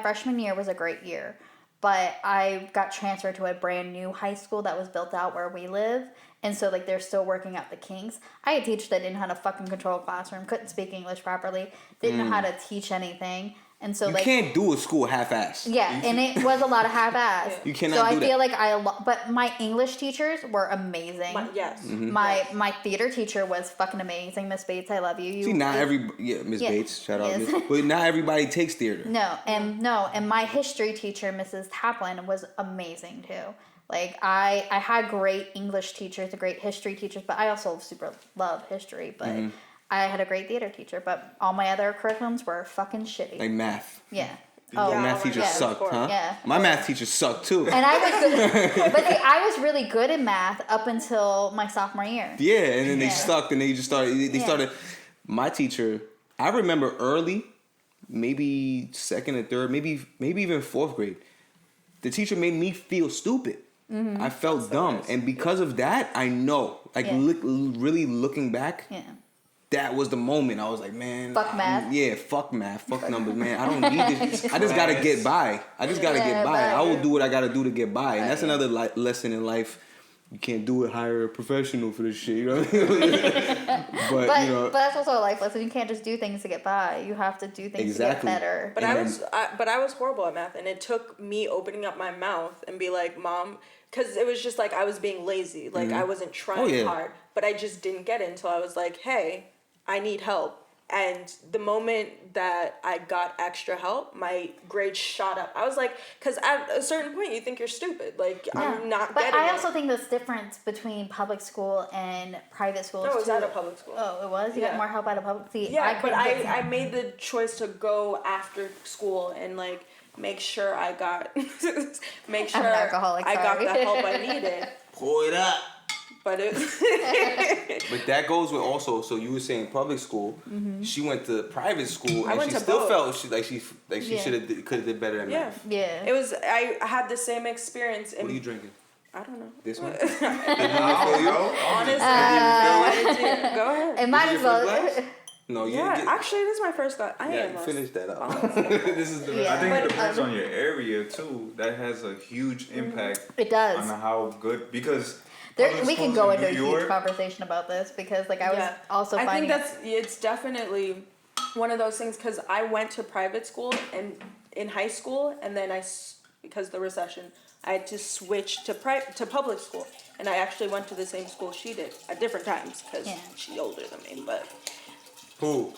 freshman year was a great year, but I got transferred to a brand new high school that was built out where we live, and so like they're still working out the kinks. I had teachers that didn't know how to fucking control a classroom, couldn't speak English properly, didn't know how to teach anything. And so,
You can't do a school half-assed.
Yeah, and it was a lot of half-ass.
You cannot
so
do
I
that.
feel like but my English teachers were amazing.
Yes.
My theater teacher was fucking amazing. Miss Bates, I love you.
See, not Miss
Yeah.
Bates, shout out,
Yes.
Miss. But not everybody takes theater.
And my history teacher, Mrs. Taplin, was amazing too. Like I had great English teachers, great history teachers, but I also super love history. But I had a great theater teacher, but all my other curriculums were fucking shitty.
Like math.
Yeah.
Your math teacher
yeah,
sucked, huh?
Yeah.
My math teacher sucked too.
And I was good, but see, I was really good in math up until my sophomore year.
Yeah, and then they
Yeah.
sucked, and they just started. They started. My teacher, I remember early, maybe 2nd or 3rd, maybe even 4th grade. The teacher made me feel stupid. I felt dumb, and because of that, I know, like really looking back.
Yeah.
That was the moment. I was like, man.
Fuck math.
Fuck math. Fuck numbers, man. I don't need this. I just gotta get by. Get by. I will do what I gotta do to get by. And that's another lesson in life. You can't do it. Hire a professional for this shit. You know what I mean?
But that's also a life lesson. You can't just do things to get by. You have to do things to get better.
But I was horrible at math, and it took me opening up my mouth and be like, Mom, because it was just like I was being lazy. Like I wasn't trying hard, but I just didn't get it until I was like, hey, I need help. And the moment that I got extra help, my grades shot up. I was like, because at a certain point, you think you're stupid. Like, I'm not getting it.
But I also think there's difference between public school and private schools.
No, it was
too.
at a public school.
Oh, it was? You got more help out of public school?
Yeah, but I made the choice to go after school and, like, make sure I got, make sure
I'm an alcoholic,
I got
sorry.
the help I needed.
Pour it up.
But
But that goes with also. So you were saying public school. She went to private school, and
went
she
to
still
both.
felt she could have did better than math.
Yeah.
it was. I had the same experience.
What are you drinking?
I don't know.
This one.
Honestly, go ahead.
It might as well.
No, you.
Yeah, actually, this is my first glass. I am.
Finish that up. This is the.
Yeah.
I think
But,
it depends on your area too. That has a huge impact
It does.
on how good, because
We can go into a huge
York.
conversation about this because like I was also
I
finding
think it's definitely one of those things because I went to private school and in high school and then because of the recession I had to switch to public school and I actually went to the same school she did at different times because she's older than me. But
Who?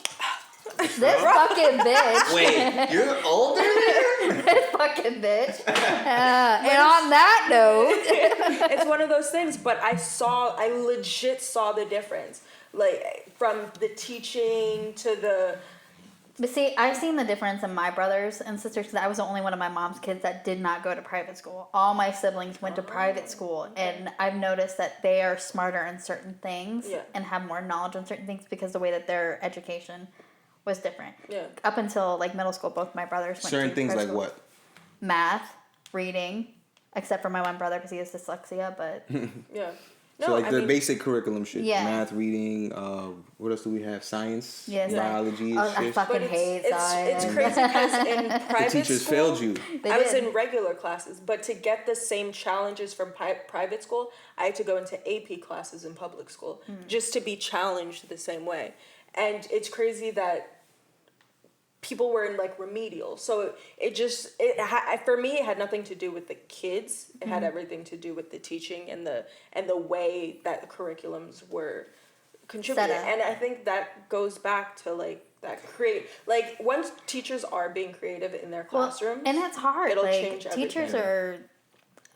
this fucking bitch.
Wait, you're older than her?
This fucking bitch. And on that note,
it's one of those things. But I legit saw the difference, like from the teaching to the.
but see, I've seen the difference in my brothers and sisters because I was the only one of my mom's kids that did not go to private school. All my siblings went to private school, and I've noticed that they are smarter in certain things and have more knowledge on certain things because the way that their education was different.
Yeah.
Up until like middle school, both my brothers went
Certain
to
things
private
like
school.
what?
Math, reading, except for my one brother because he has dyslexia, but
Yeah. No,
So like the
mean,
basic curriculum shit.
Yeah.
Math, reading, what else do we have? Science,
Yes,
biology,
I
shit.
fucking hate science.
it's crazy because in
The
private
teachers
school,
failed you.
I was in regular classes, but to get the same challenges from private school, I had to go into AP classes in public school just to be challenged the same way. And it's crazy that people were in like remedial, so for me it had nothing to do with the kids. It had everything to do with the teaching and the way that the curriculums were contributed. And I think that goes back to like that once teachers are being creative in their classrooms,
and it's hard.
it'll
like,
change everything.
teachers are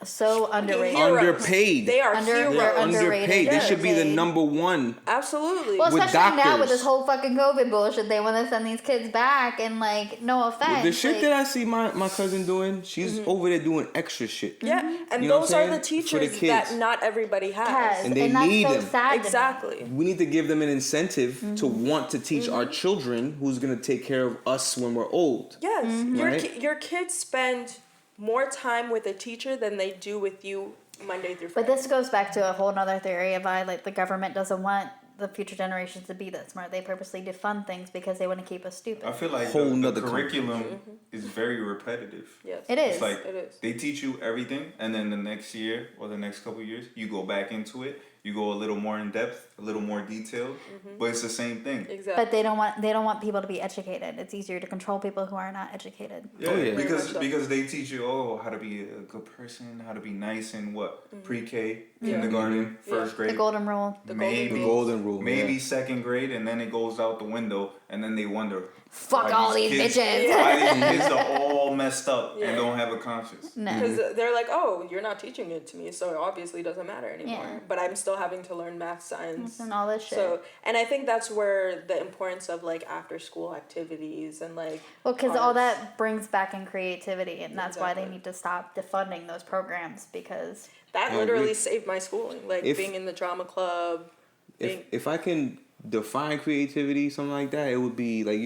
so underrated.
Heroes.
Underpaid.
They are
They're
heroes.
underrated.
They should be the
Underpaid.
number one.
Absolutely.
Well,
with
especially now with
doctors.
this whole fucking COVID bullshit, they want to send these kids back, and like, no offense.
The shit
like,
that I see my cousin doing, she's over there doing extra shit.
Yeah, and
You know
those
what I'm
are the
saying? For
teachers
the kids.
that not everybody has.
And they
that's
need
so
them.
sad to me.
Exactly.
We need to give them an incentive to want to teach our children who's going to take care of us when we're old.
Yes,
Right?
your kids spend more time with a teacher than they do with you Monday through Friday.
But this goes back to a whole nother theory of like the government doesn't want the future generations to be that smart. They purposely defund things because they want to keep us stupid.
I feel like
Whole
the
nother
curriculum is very repetitive.
Yes.
It is.
It's like
It is.
they teach you everything, and then the next year or the next couple of years, you go back into it. You go a little more in depth, a little more detailed, but it's the same thing.
Exactly.
But they don't want people to be educated. It's easier to control people who are not educated.
Yeah,
Oh, yeah.
because they teach you how to be a good person, how to be nice in pre-K, kindergarten, first grade,
The golden rule.
maybe
The golden rule.
maybe
yeah.
second grade, and then it goes out the window, and then they wonder,
Fuck
why
all these
kids-
bitches.
Why these kids are all messed up
Yeah.
and don't have a conscience.
No.
Because they're like, oh, you're not teaching it to me, so it obviously doesn't matter anymore.
Yeah.
But I'm still having to learn math, science,
And all this shit.
So, and I think that's where the importance of like after school activities and like.
Well, because all
arts-
that brings back in creativity, and that's why they
Exactly.
need to stop defunding those programs because
That
I
literally
agree.
saved my schooling, like
If-
being in the drama club.
If I can define creativity, something like that, it would be like,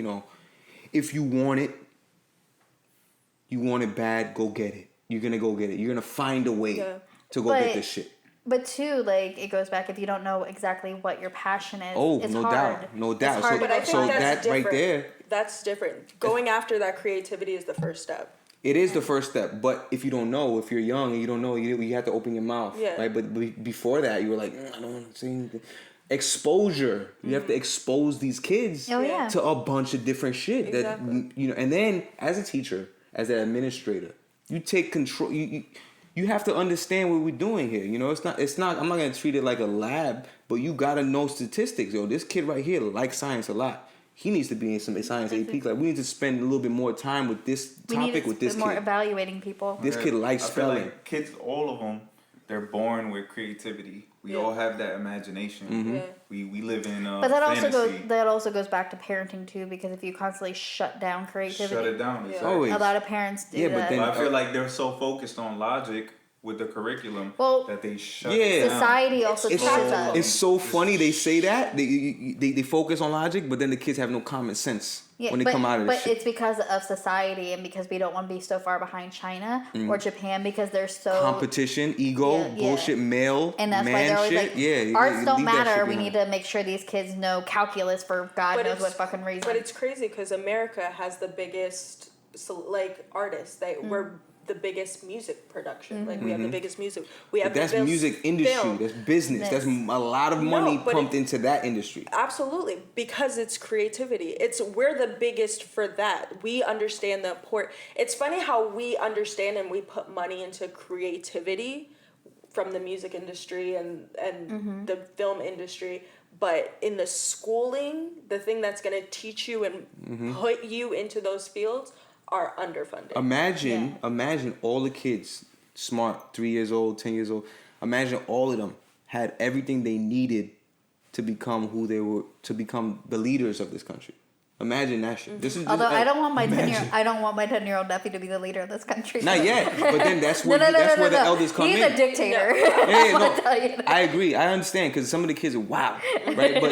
if you want it bad, go get it. You're going to go get it. You're going to find a way to go
But-
get this shit.
But too, like, it goes back if you don't know exactly what your passion is.
Oh,
it's
no
hard.
doubt. No doubt.
It's hard
But I
to
think
find.
that's
that right
different.
there,
That's different. Going after that creativity is the first step.
it is the first step. But if you don't know, if you're young and you don't know, you have to open your mouth.
Yeah.
Right? But before that, you were like, I don't want to say anything. Exposure. You have to expose these kids
Oh, yeah.
to a bunch of different shit.
Exactly.
That and then as a teacher, as an administrator, you take control. You have to understand what we're doing here. It's not. I'm not gonna treat it like a lab, but you gotta know statistics. This kid right here likes science a lot. He needs to be in some science AP class. We need to spend a little bit more time with this
We need
topic
to
with this
more
kid.
evaluating people.
This kid likes
I feel
spelling.
like kids, all of them, they're born with creativity. We all have that imagination.
Mm-hmm.
Yeah.
We live in
But that
fantasy.
also goes back to parenting too, because if you constantly shut down creativity,
Shut it down.
Yeah.
Exactly.
Always.
a lot of parents do
Yeah, but
that.
then-
But I feel like they're so focused on logic with the curriculum
Well,
that they shut
Yeah.
it down.
Society also
It's
teaches
so-
us.
It's so funny they say that they focus on logic, but then the kids have no common sense when they come out of this
but
shit.
it's because of society and because we don't want to be so far behind China or Japan because they're so
Competition, ego,
Yeah, yeah.
bullshit, male,
and that's why
man
they're always
shit.
like,
Yeah,
arts
leave
don't
that shit
matter. We
behind.
need to make sure these kids know calculus for God
But
knows
it's-
what fucking reason.
But it's crazy because America has the biggest artists that the biggest music production. Like, we have the biggest music. We have
that's
the best
music industry.
film.
That's business. That's a lot of money pumped into that industry.
Absolutely, because it's creativity. We're the biggest for that. We understand the importance. It's funny how we understand and we put money into creativity from the music industry and the film industry. But in the schooling, the thing that's going to teach you and put you into those fields are underfunded. Imagine all the kids, smart, 3 years old, 10 years old. Imagine all of them had everything they needed to become who they were, to become the leaders of this country. Imagine that shit. This is
Although I don't want my 10-year-old nephew to be the leader of this country.
Not yet, but then that's where the elders come in.
He's a dictator.
I agree. I understand because some of the kids are wow, right?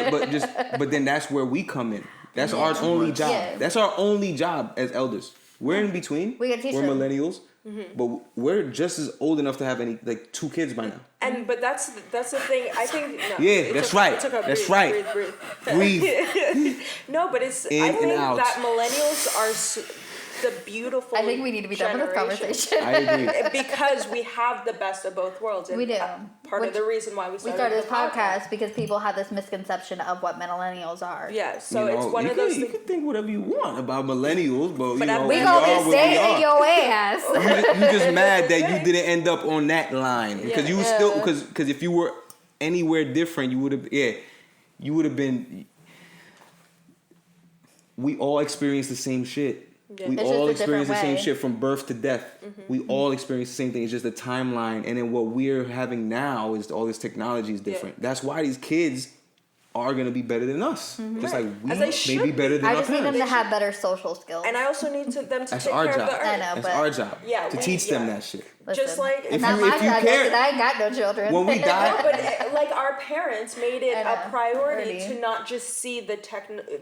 But then that's where we come in. That's our only job. Yeah. That's our only job as elders. We're in between.
We gotta teach
We're
them.
Millennials, but we're just as old enough to have 2 kids by now.
But that's the thing. I think
that's right. Breathe.
No, but I think that millennials are the beautiful.
I think we need to be done with this conversation.
I agree.
Because we have the best of both worlds. And
we do.
Part of the reason why we started
this podcast because people have this misconception of what millennials are.
Yeah, so it's one of those things.
You can think whatever you want about millennials, but
we gonna be saying your ass.
You just mad that you didn't end up on that line because you still because if you were anywhere different, you would have been. We all experience the same shit. Yeah. We all experience the same shit from birth to death. We all experience the same thing. It's just a timeline. And then what we're having now is all this technology is different. Yeah. That's why these kids are going to be better than us. Just like we may be better than our parents.
I just need them to have better social skills.
And I also need them to
That's
take
our
care
job.
of the earth.
I know,
That's our job.
Yeah,
to teach them that shit.
Listen,
just like
it's not my job because I ain't got no children.
When we die,
no, but like our parents made it a priority to not just see the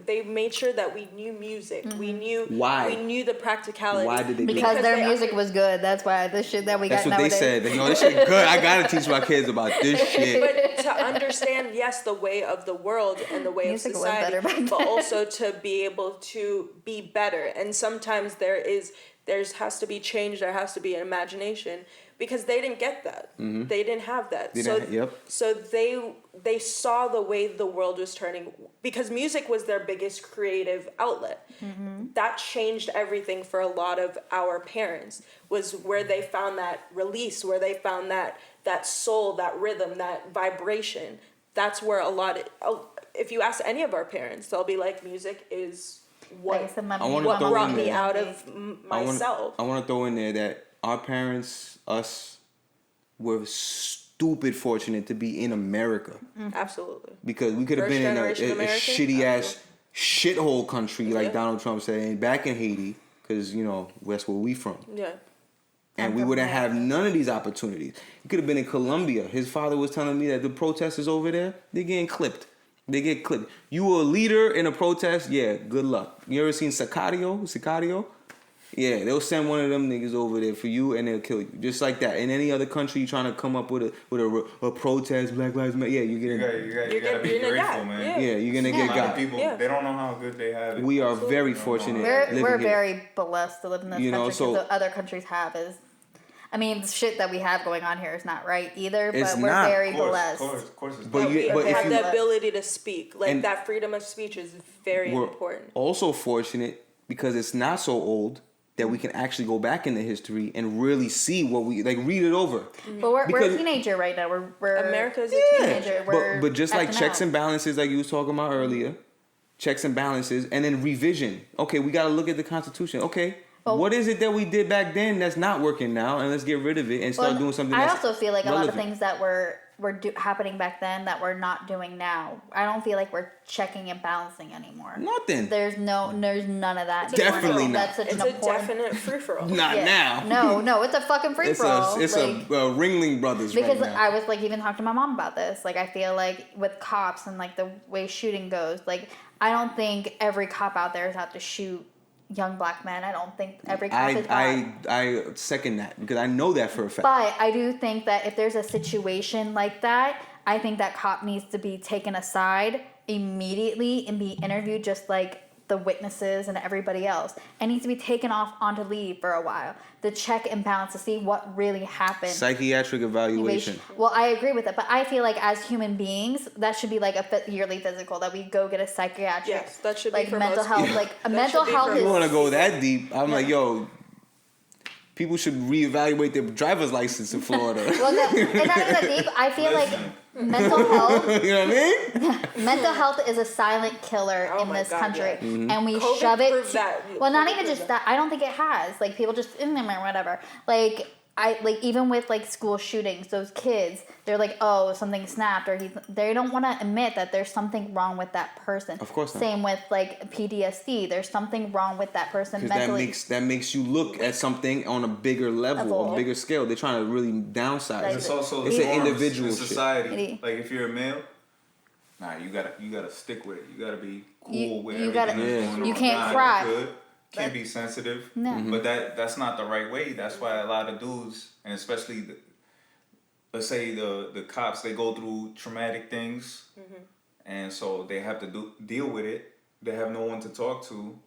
they made sure that we knew music. We knew why. We knew the practicality.
Why did they do
because their music was good. That's why the shit that we got nowadays.
That's what they said. This shit good. I gotta teach my kids about this shit.
But to understand, yes, the way of the world and the way music of society, but also to be able to be better. And sometimes there has to be change. There has to be an imagination because they didn't get that. They didn't have that. So they saw the way the world was turning because music was their biggest creative outlet. That changed everything for a lot of our parents. Was where they found that release, where they found that soul, that rhythm, that vibration. That's where a lot of. If you ask any of our parents, they'll be like, music is what brought me out of myself.
I want to throw in there that our parents, us, were stupid fortunate to be in America.
Absolutely.
Because we could have been in a shitty ass shithole country like Donald Trump said, back in Haiti, because that's where we from.
Yeah.
And we wouldn't have none of these opportunities. You could have been in Colombia. His father was telling me that the protesters over there, they're getting clipped. They get clipped. You were a leader in a protest? Yeah, good luck. You ever seen Sicario? Yeah, they'll send one of them niggas over there for you and they'll kill you. Just like that. In any other country, you're trying to come up with a protest, Black Lives Matter. Yeah,
you gotta be grateful, man.
Yeah, you're gonna get got.
A lot of people, they don't know how good they have it.
We are very fortunate.
We're very blessed to live in this country because the other countries have is... I mean, the shit that we have going on here is not right either, but we're very blessed.
Of course it's
but we have the ability to speak. Like, that freedom of speech is very important.
Also fortunate because it's not so old that we can actually go back into history and really see what we... Like, read it over.
But we're a teenager right now. We're
America's a teenager.
But just like checks and balances like you was talking about earlier, checks and balances, and then revision. Okay, we got to look at the Constitution. Okay. What is it that we did back then that's not working now, and let's get rid of it and start doing something
I
that's
also feel like
relevant.
A lot of things that were happening back then that we're not doing now. I don't feel like we're checking and balancing anymore.
Nothing.
There's none of that.
Definitely not.
It's a definite free-for-all.
Not now.
No, it's a fucking free-for-all.
It's a Ringling Brothers
because
right now.
I was like even talking to my mom about this. Like I feel like with cops and like the way shooting goes, like I don't think every cop out there is out to shoot young black men. I don't think every cop is bad.
I second that because I know that for a fact.
But I do think that if there's a situation like that, I think that cop needs to be taken aside immediately and be interviewed just like the witnesses and everybody else, and needs to be taken off onto leave for a while to check and balance to see what really happened.
Psychiatric evaluation.
Well, I agree with it, but I feel like as human beings, that should be like a yearly physical that we go get a psychiatric.
Yes, that should
like
be for
mental
most
health.
people.
Like a
That
mental
should be
health
for
is.
You want to go that deep? I'm like, yo. People should reevaluate their driver's license in Florida.
Well, no, and not even that deep. I feel like mental health.
You know what I mean?
Mental health is a silent killer
Oh
in
my
this
God,
country,
yeah.
and we
COVID
shove it.
proved that.
Well, not
COVID
even just
proved
that. I don't think it has. Like people just or whatever. Like even with like school shootings, those kids, they're like, oh, something snapped, or they don't want to admit that there's something wrong with that person.
Of course not.
Same with like PTSD. There's something wrong with that person
Because
mentally.
that makes you look at something on a bigger level, a bigger scale. They're trying to really downsize.
Like,
It's also
It's
the
an
norms
individual
in
shit.
society. Like if you're a male, nah, you gotta stick with it. You gotta be cool with
you
everything
gotta-
that's going on.
you can't
Nah,
cry.
you're good. Can't be sensitive.
No.
But that's not the right way. That's why a lot of dudes, and especially let's say the cops, they go through traumatic things, and so they have to deal with it. They have no one to talk to.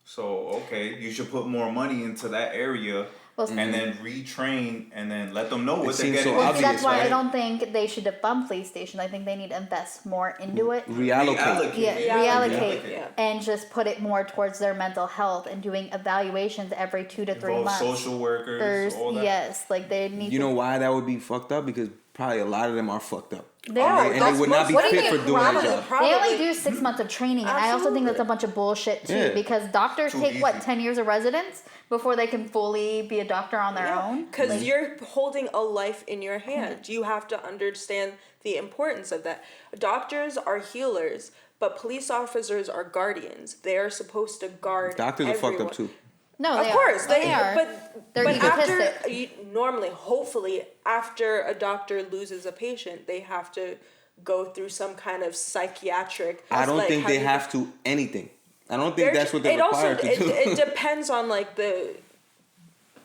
So okay, you should put more money into that area. And then retrain, and then let them know what they're getting.
so
Well, see,
obvious,
that's why
right?
I don't think they should defund police stations. I think they need to invest more into it.
Reallocate.
Reallocate
Yeah.
and just put it more towards their mental health and doing evaluations every 2 to 3
Involve
months.
social workers, all that.
Yes, like they need.
You know why that would be fucked up? Because probably a lot of them are fucked up.
They are.
And they would not be
What do you
fit
mean
for doing that job.
They only do 6 months of training, and I also think that's a bunch of bullshit too.
Yeah.
Because doctors
Too
take
easy.
10 years of residence before they can fully be a doctor on their own.
Because you're holding a life in your hand. You have to understand the importance of that. Doctors are healers, but police officers are guardians. They are supposed to guard.
Doctors are fucked up
everyone.
too.
No,
Of course,
they are.
But
They're
after
egotistic.
normally, hopefully, after a doctor loses a patient, they have to go through some kind of psychiatric.
I don't
like,
think they
you-
have to anything. I don't think that's what they're
it also
required to do.
it depends on like the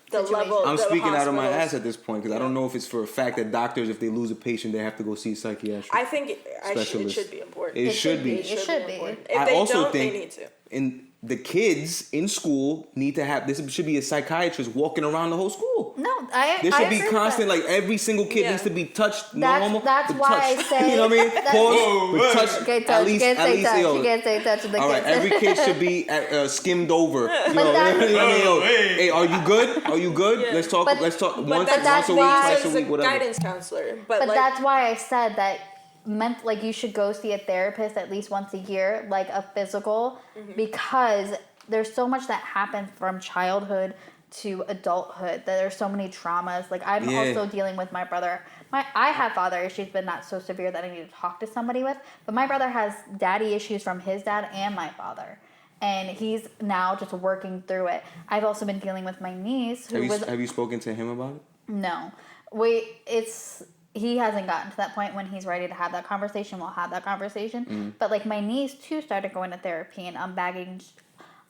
Situation.
level.
I'm
the
speaking out of my
hospitals.
ass at this point because I don't know if it's for a fact that doctors, if they lose a patient, they have to go see a psychiatrist.
I think it
Specialist.
should be important.
It should be.
It should be.
important. If
I
they
also
don't,
think
they need to.
in the kids in school need to have this should be a psychiatrist walking around the whole school.
No, I
There
I
should be
agree with
constant,
that.
like every single kid
Yeah.
needs to be touched.
That's-
normal.
that's
but
why I
touched.
say-
You know what I mean?
that's-
Pause. But touch.
Get
At
touch.
least,
Can't
at
say
least,
touch.
yo.
You can't say touch to the
All right,
kids.
every kid should be skimmed over. You know,
that's-
you know what I mean? Yo,
Hey.
hey, are you good? Are you good?
Yeah.
Let's talk.
But-
Let's talk
But
once
that's
a week,
why-
twice a
as
week, whatever.
guidance counselor. But
But
like,
that's why I said that like you should go see a therapist at least once a year, like a physical, because there's so much that happens from childhood to adulthood that there's so many traumas. Like I'm
Yeah.
also dealing with my brother. I have father issues, but not so severe that I need to talk to somebody with. But my brother has daddy issues from his dad and my father. And he's now just working through it. I've also been dealing with my niece who
Have you spoken to him about it?
no. He hasn't gotten to that point when he's ready to have that conversation. We'll have that conversation. But like my niece too started going to therapy and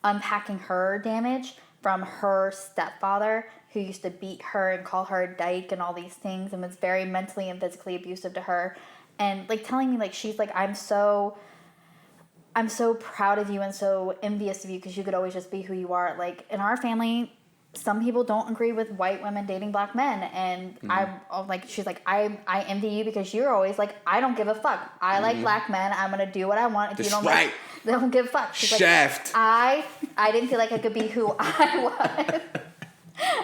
unpacking her damage from her stepfather who used to beat her and call her a dyke and all these things and was very mentally and physically abusive to her. And like telling me like she's like I'm so proud of you and so envious of you because you could always just be who you are. Like in our family, some people don't agree with white women dating black men, and I'm like, she's like, I envy you because you're always like, I don't give a fuck. I like black men. I'm gonna do what I want. If
That's
you don't
right.
like, don't give a fuck. She's
Shaft.
like, I didn't feel like I could be who I was.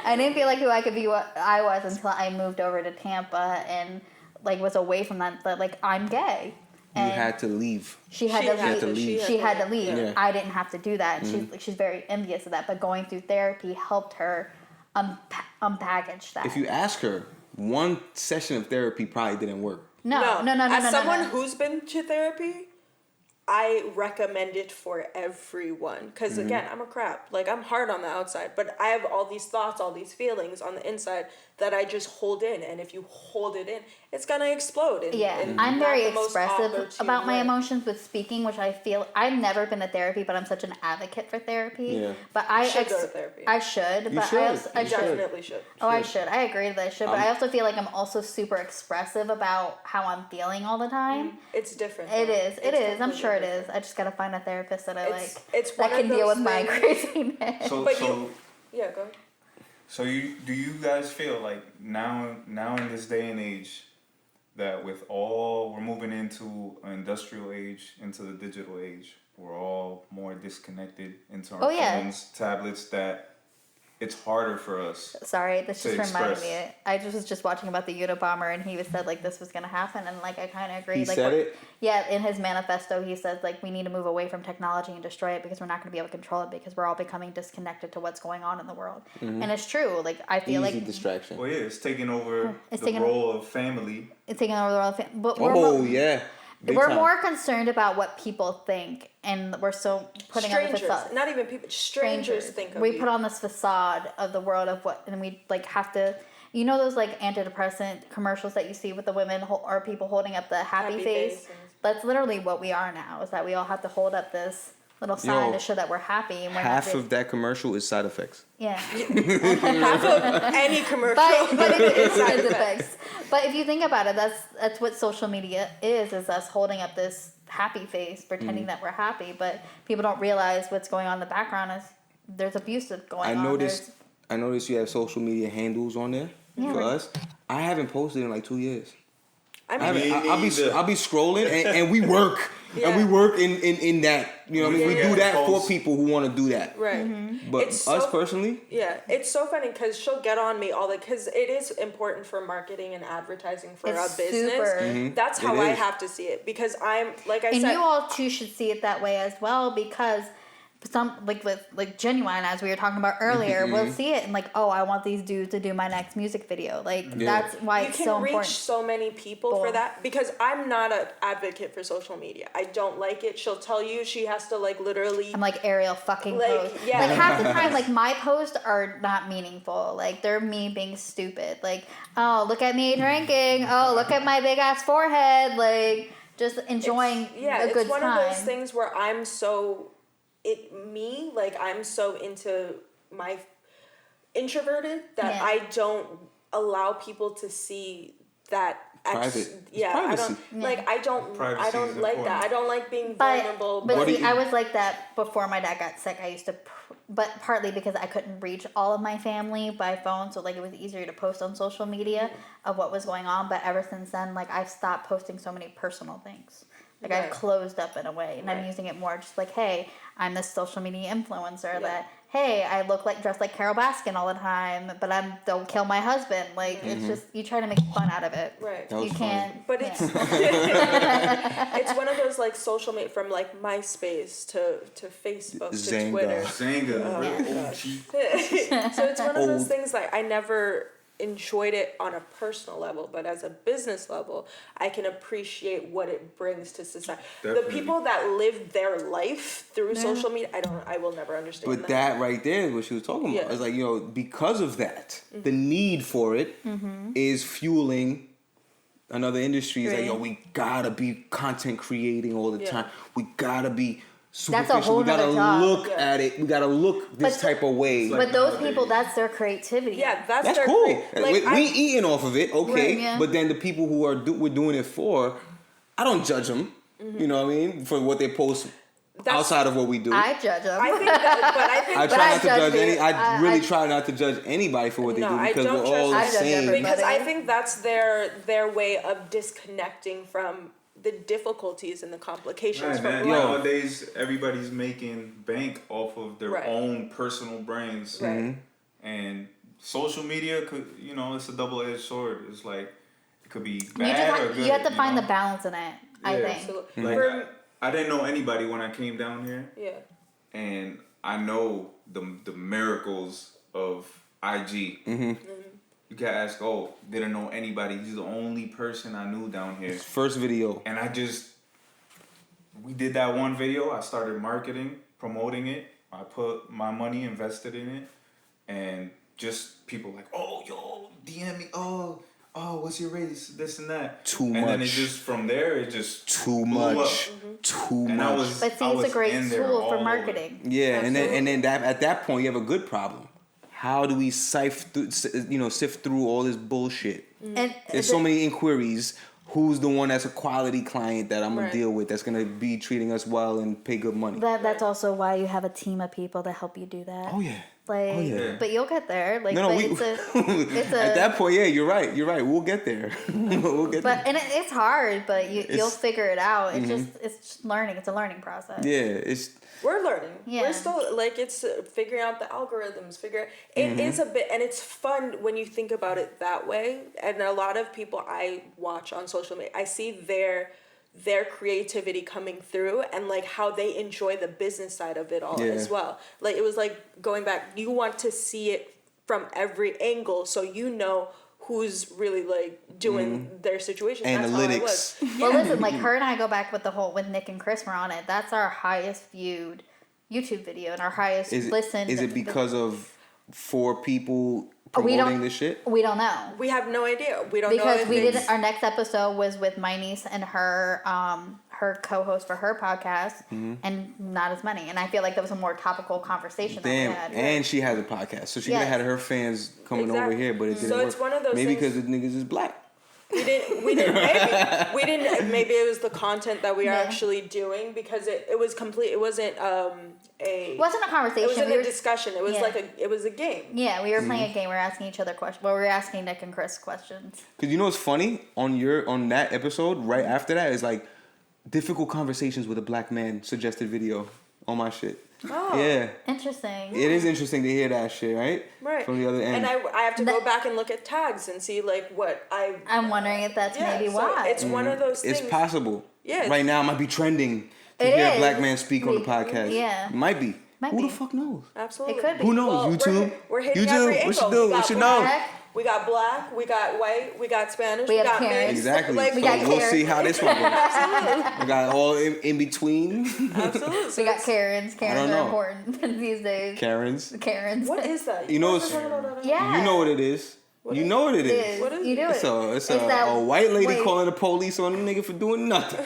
I didn't feel like who I could be what I was until I moved over to Tampa and like was away from that. But like I'm gay.
You
And
had to leave.
she had to leave. She had to leave.
Yeah.
I didn't have to do that. And she's very envious of that. But going through therapy helped her unpackage that.
If you ask her, one session of therapy probably didn't work.
No.
As someone
no.
who's been to therapy, I recommend it for everyone. Because again, I'm a crap. Like I'm hard on the outside, but I have all these thoughts, all these feelings on the inside that I just hold in, and if you hold it in, it's gonna explode.
I'm very expressive about my emotions with speaking, which I feel I've never been to therapy, but I'm such an advocate for therapy.
Yeah.
But I
should go to therapy.
I should,
You
but
should.
I
definitely should.
Oh, I should. I agree that I should, but I also feel like I'm also super expressive about how I'm feeling all the time.
It's different.
It is. It is. I'm sure it is. I just gotta find a therapist that that can deal with my craziness.
So
yeah, go ahead.
So do you guys feel like now in this day and age that with we're moving into an industrial age, into the digital age, we're all more disconnected into our phones, tablets, that it's harder for us.
Sorry, this just reminded me. I was just watching about the Unabomber, and he said like this was gonna happen, and like I kind of agree.
He
like,
said it?
Yeah, in his manifesto, he says like we need to move away from technology and destroy it because we're not gonna be able to control it because we're all becoming disconnected to what's going on in the world. And it's true. Like I feel
Easy
like
distraction.
Well, yeah, it's taking over the role of family.
It's taking over the role of family. But
Big
we're
time.
more concerned about what people think, and we're so putting on the facade.
Not even people. Strangers think of
we
you.
put on this facade of the world of what, and we like have to. You know those like antidepressant commercials that you see with the women or people holding up the happy face? That's literally what we are now. Is that we all have to hold up this little sign to show that we're happy. And we're
half of that commercial is side effects.
Yeah.
Half of any commercial.
But it is side effects. But if you think about it, that's what social media is us holding up this happy face, pretending that we're happy, but people don't realize what's going on in the background is there's abuse going on.
I noticed you have social media handles on there for us. I haven't posted in like 2 years. I'll be scrolling and we work. Yeah. And we work in that, you know what I mean? We do that for people who want to do that.
Right.
Mm-hmm.
But us personally?
Yeah. It's so funny because she'll get on me because it is important for marketing and advertising for a business. That's how I have to see it because I'm, like I said.
And you all too should see it that way as well because some like Genuine, as we were talking about earlier, we'll see it and like, oh, I want these dudes to do my next music video. Like that's why it's so important. You can reach so many people for that because I'm not an advocate for social media. I don't like it. She'll tell you she has to like literally. I'm like Ariel fucking post.
Yeah.
Like half the time, like my posts are not meaningful. Like they're me being stupid. Like, oh, look at me drinking. Oh, look at my big ass forehead. Like just enjoying a good time.
It's one of those things where I'm so. I'm so into my introverted that I don't allow people to see that
private.
I don't like I don't like that. I don't like being vulnerable.
But see, I was like that before my dad got sick. I used to but partly because I couldn't reach all of my family by phone, so like it was easier to post on social media of what was going on, but ever since then like I've stopped posting so many personal things. Like I've closed up in a way, and I'm using it more just like, hey, I'm this social media influencer that, hey, I look like dressed like Carol Baskin all the time, but don't kill my husband. Like it's just you try to make fun out of it.
Right.
You can't.
But it's it's one of those like social media from like MySpace to Facebook to Twitter.
Zanga.
So it's one of those things like I never enjoyed it on a personal level, but as a business level, I can appreciate what it brings to society. Definitely. The people that live their life through social media, I will never understand.
But that right there is what she was talking about. It's like, because of that, the need for it is fueling another industry. It's like, we gotta be content creating all the time. We gotta be superficial.
That's a whole
we gotta look
job.
at it. We gotta look this type of way.
But those people, that's their creativity.
Yeah, that's
their cool. We eating off of it, okay.
Right,
but then the people who we're doing it for, I don't judge them. You know what I mean? For what they post outside of what we do.
I judge them.
I think
I try not to judge any. I really try not to judge anybody for what they do because we're all the same.
Because I think that's their way of disconnecting from the difficulties and the complications from life.
Nowadays, everybody's making bank off of their own personal brains.
Right.
And social media could, it's a double-edged sword. It's like, it could be bad or good.
You have to find the balance in it, I think.
Absolutely.
Like, I didn't know anybody when I came down here.
Yeah.
And I know the miracles of IG. You can ask, didn't know anybody. He's the only person I knew down here.
His first video.
And we did that one video. I started marketing, promoting it. I put my money, invested in it. And just people like, oh, yo, DM me, oh, what's your race, this and that.
Too
and
much.
And then it just, from there, it just
too
blew
much.
up.
Too
And
much.
But see, it's a great tool for marketing.
Yeah, and then that at that point you have a good problem. How do we sift through all this bullshit? And there's so many inquiries. Who's the one that's a quality client that I'm gonna deal with that's gonna be treating us well and pay good money?
That's also why you have a team of people to help you do that.
Oh yeah.
But you'll get there. Like,
no,
it's a
at that point, yeah, you're right. We'll get there. We'll get there.
And it's hard, but you'll figure it out. It's just learning. It's a learning process.
Yeah,
we're learning.
Yeah.
We're still, like, it's figuring out the algorithms, it is a bit, and it's fun when you think about it that way. And a lot of people I watch on social media, I see their creativity coming through and like how they enjoy the business side of it all as well. Like, it was like going back, you want to see it from every angle so you know who's really like doing their situation.
Analytics.
That's how it was.
Well, listen, like her and I go back with with Nick and Chris were on it. That's our highest viewed YouTube video and our highest listened.
Is it because of 4 people promoting this shit?
We don't know.
We have no idea. We don't know
because we did. Our next episode was with my niece and her co-host for her podcast, and not as many. And I feel like that was a more topical conversation that we had.
And she has a podcast, so she could have had her fans coming over here, but it didn't work.
It's one of those
maybe
things,
because the niggas is black.
We didn't maybe it was the content that we are actually doing, because it was complete. It wasn't
it wasn't a conversation.
It wasn't a discussion. It was it was a game.
Yeah, we were playing a game. We were asking each other questions. Well, we were asking Nick and Chris questions.
Because you know what's funny? On that episode, right after that, is like difficult conversations with a black man suggested video on my shit.
Oh.
Yeah.
Interesting.
It is interesting to hear that shit, right?
Right.
From the other end.
And I have to go back and look at tags and see like what I'm
wondering if that's maybe why.
It's one of those things.
It's possible.
Yeah.
Right now, it might be trending to hear a black man speak on the podcast.
Yeah.
It might be. Who the fuck knows?
Absolutely.
It could be.
Who knows?
Well,
YouTube?
We're hitting
YouTube?
every
What you
angle.
do? What you know?
We got black, we got white, we got Spanish,
we
got
Karen.
mixed.
Exactly.
Like,
so we'll see how this one goes. We got all in between.
Absolutely.
We got Karens. Karens are
know.
important these days.
Karens.
What is that?
You know,
Yeah.
you know what it is. You know what it is.
What is
you do
it?
It's a white lady calling the police on a nigga for doing nothing.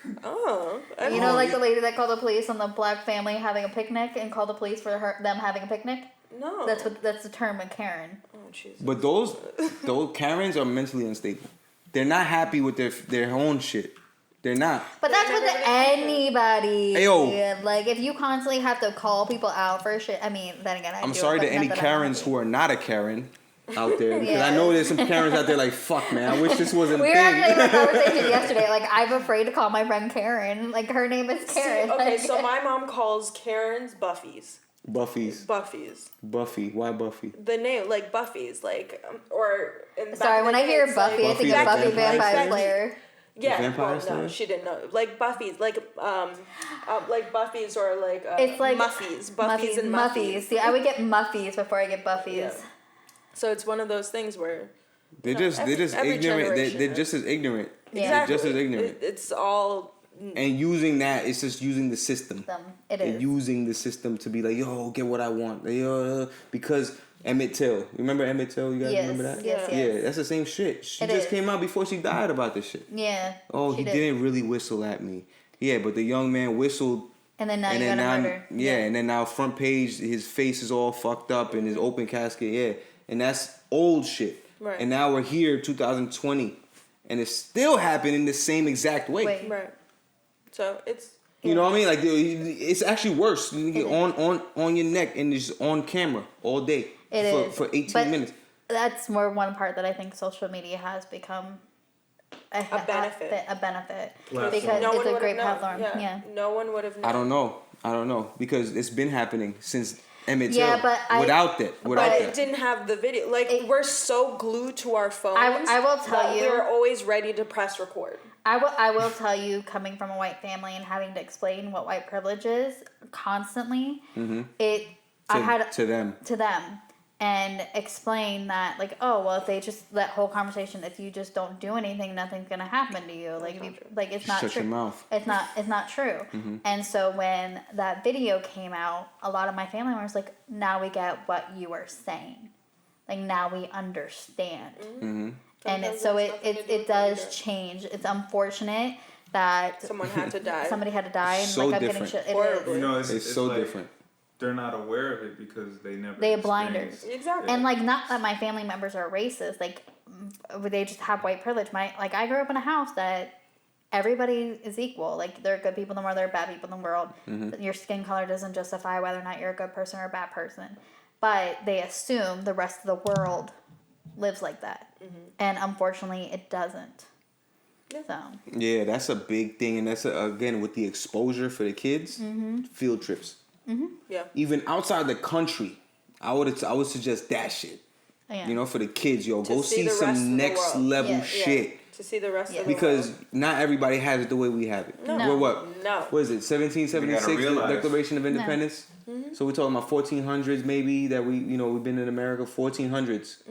You know, like the lady that called the police on the black family having a picnic and called the police for them having a picnic?
No.
That's the term of Karen.
Oh, Jesus.
But those Karens are mentally unstable. They're not happy with their own shit. They're not.
But that's with anybody.
Ayo.
Like, if you constantly have to call people out for shit, I mean, then again,
I'm sorry to any Karens who are not a Karen out there, because I know there's some Karens out there like, fuck man, I wish this wasn't a
thing.
We
were actually having a conversation yesterday, like, I'm afraid to call my friend Karen. Like, her name is Karen.
Okay, so my mom calls Karens Buffys.
Buffy. Why Buffy?
The name, like Buffy's, like, or in
sorry, when I hear Buffy, I think of Buffy Vampire
Slayer. Yeah,
Vampire
no, she didn't know. Like Buffy's, like Buffy's or like
it's like
Muffies, Buffy's and Muffies.
See, I would get Muffies before I get Buffy's. Yeah.
So it's one of those things where
they're just ignorant. They're just as ignorant.
Yeah.
Exactly.
Just as ignorant.
It's all.
And using that, it's just using the system.
It is.
And using the system to be like, yo, get what I want. Because Emmett Till. Remember Emmett Till? You guys remember that?
Yes.
Yeah, that's the same shit. She just came out before she died about this shit.
Yeah.
Oh, he didn't really whistle at me. Yeah, but the young man whistled.
And then now you got a murder.
Yeah, and then now front page, his face is all fucked up in his open casket. Yeah, and that's old shit.
Right.
And now we're here, 2020, and it's still happening the same exact way.
Right. So it's.
You know what I mean? Like, it's actually worse. You get on your neck and it's on camera all day for 18 minutes.
That's more one part that I think social media has become a benefit. Because it's a great platform. Yeah.
No one would have known.
I don't know. Because it's been happening since Emmett Till.
Yeah, but
without that.
It didn't have the video. Like, we're so glued to our phones.
I will tell you.
We're always ready to press record.
I will tell you, coming from a white family and having to explain what white privilege is constantly, to them and explain that, like, oh well, if they just that whole conversation, if you just don't do anything, nothing's gonna happen to you. Like, it's not true.
Shut your mouth.
It's not true. Mm-hmm. And so when that video came out, a lot of my family members like, now we get what you were saying. like now we understand.
Mm-hmm.
And it does change. It's unfortunate that
someone had to die.
Somebody had to die, and
So
like I'm
different.
getting
Horrible.
You know,
It's so
like,
different.
They're not aware of it because they never.
They have blinders.
Exactly.
And like, not that my family members are racist, like they just have white privilege. I grew up in a house that everybody is equal. Like, there are good people in the world, there are bad people in the world.
Mm-hmm.
Your skin color doesn't justify whether or not you're a good person or a bad person. But they assume the rest of the world lives like that. And unfortunately, it doesn't. So.
Yeah, that's a big thing, and that's again with the exposure for the kids. Field trips.
Yeah.
Even outside the country, I would suggest that shit.
Yeah.
You know, for the kids, yo, go
see
see
the rest of
some
the
next
world.
level
Yeah.
shit.
To see the rest of the
Because
world.
not everybody has it the way we have it.
No.
No.
We're what?
No.
What is it? 1776,
You
the
gotta realize.
Declaration of Independence. So we're talking about 1400s, maybe that we've been in America 1400s.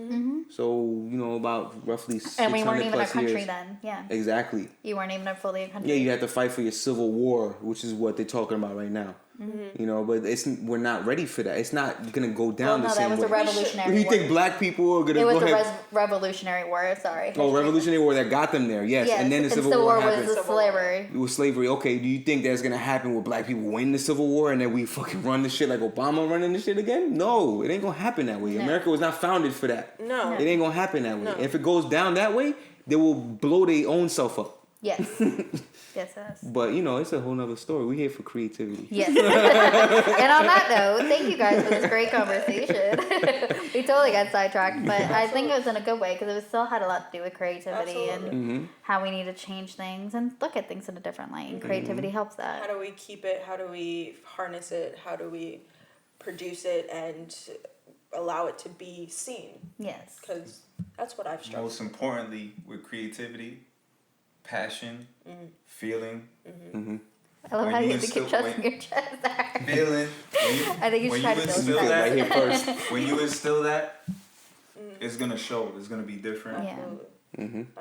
So about roughly 600
And we weren't even a
plus
country
years.
then. Yeah.
Exactly.
You weren't even fully a country.
Yeah, you had to fight for your civil war, which is what they're talking about right now. But we're not ready for that. It's not gonna go down the
that
same
was
way.
the Revolutionary
You
War.
think black people are gonna
It was
go
the
ahead?
Revolutionary War, sorry.
Oh, Revolutionary War that got them there, yes. And then the Civil War happened.
was the slavery.
It was slavery. Okay, do you think that's gonna happen with black people win the Civil War and then we fucking run the shit like Obama running the shit again? No, it ain't gonna happen that way.
No.
America was not founded for that.
No.
It ain't gonna happen that way.
No.
If it goes down that way, they will blow their own self up.
Yes. Yes.
But it's a whole nother story. We're here for creativity.
Yes. And on that note, thank you guys for this great conversation. We totally got sidetracked, but I think it was in a good way because it still had a lot to do with creativity and how we need to change things and look at things in a different light. And creativity helps that.
How do we keep it? How do we harness it? How do we produce it and allow it to be seen?
Yes.
Because that's what I've struggled.
Most importantly, with creativity, passion, feeling.
I love
When
how
you
you have to keep
instill-
trusting your chest there.
Feeling.
I think you should
when
try
you
to
instill
build
that,
Right here first.
when you instill that, it's gonna show. It's gonna be different.
Yeah,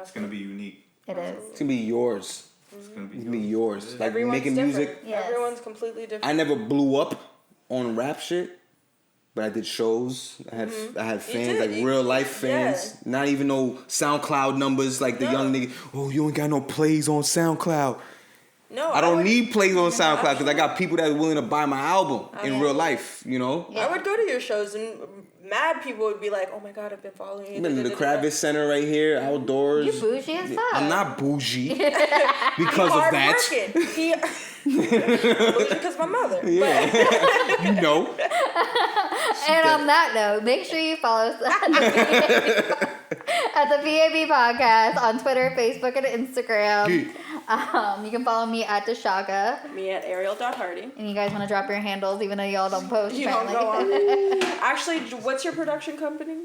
It's gonna be unique.
it is.
It's gonna be yours.
It's gonna be
It's gonna be yours. Like
Everyone's
making
different.
music.
Yes.
Everyone's completely different.
I never blew up on rap shit, but I did shows. I had fans,
did.
like real life fans. Not even no SoundCloud numbers like the young nigga. Oh, you ain't got no plays on SoundCloud.
No,
I don't
would-
need plays on SoundCloud because I got people that are willing to buy my album in real life.
Yeah.
I would go to your shows and mad people would be like, "Oh my god, I've been following you."
The Kravitz Center right here, outdoors.
You bougie as fuck.
I'm not bougie because of that.
Hard working. Because my mother.
Yeah, you know.
And on that note, make sure you follow us at the PAB Podcast on Twitter, Facebook, and Instagram. You can follow me at Deshaka.
But me at Ariel.Hardy.
And you guys want to drop your handles, even though y'all don't post.
You don't
apparently.
go on. Actually, what's your production company?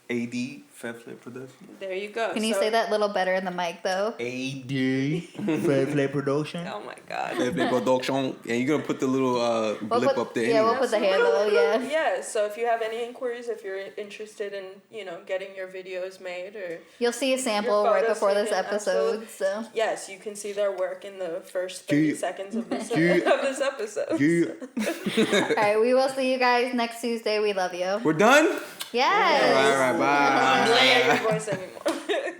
AD Fair Play Production.
There you go.
Can you say that a little better in the mic, though?
AD Fair Play Production.
Oh my god.
And you're gonna put the little blip up there.
Yeah, we'll put the handle, yeah.
Yeah, so if you have any inquiries, if you're interested in, getting your videos made or...
You'll see a sample
Your
right
photos
before this
taken,
episode, so.
Yes, you can see their work in the first 30
Yeah.
seconds of this,
Yeah.
of this episode.
Yeah.
All right, we will see you guys next Tuesday. We love you.
We're done?
Yes.
All right, bye.
I'm not your voice anymore.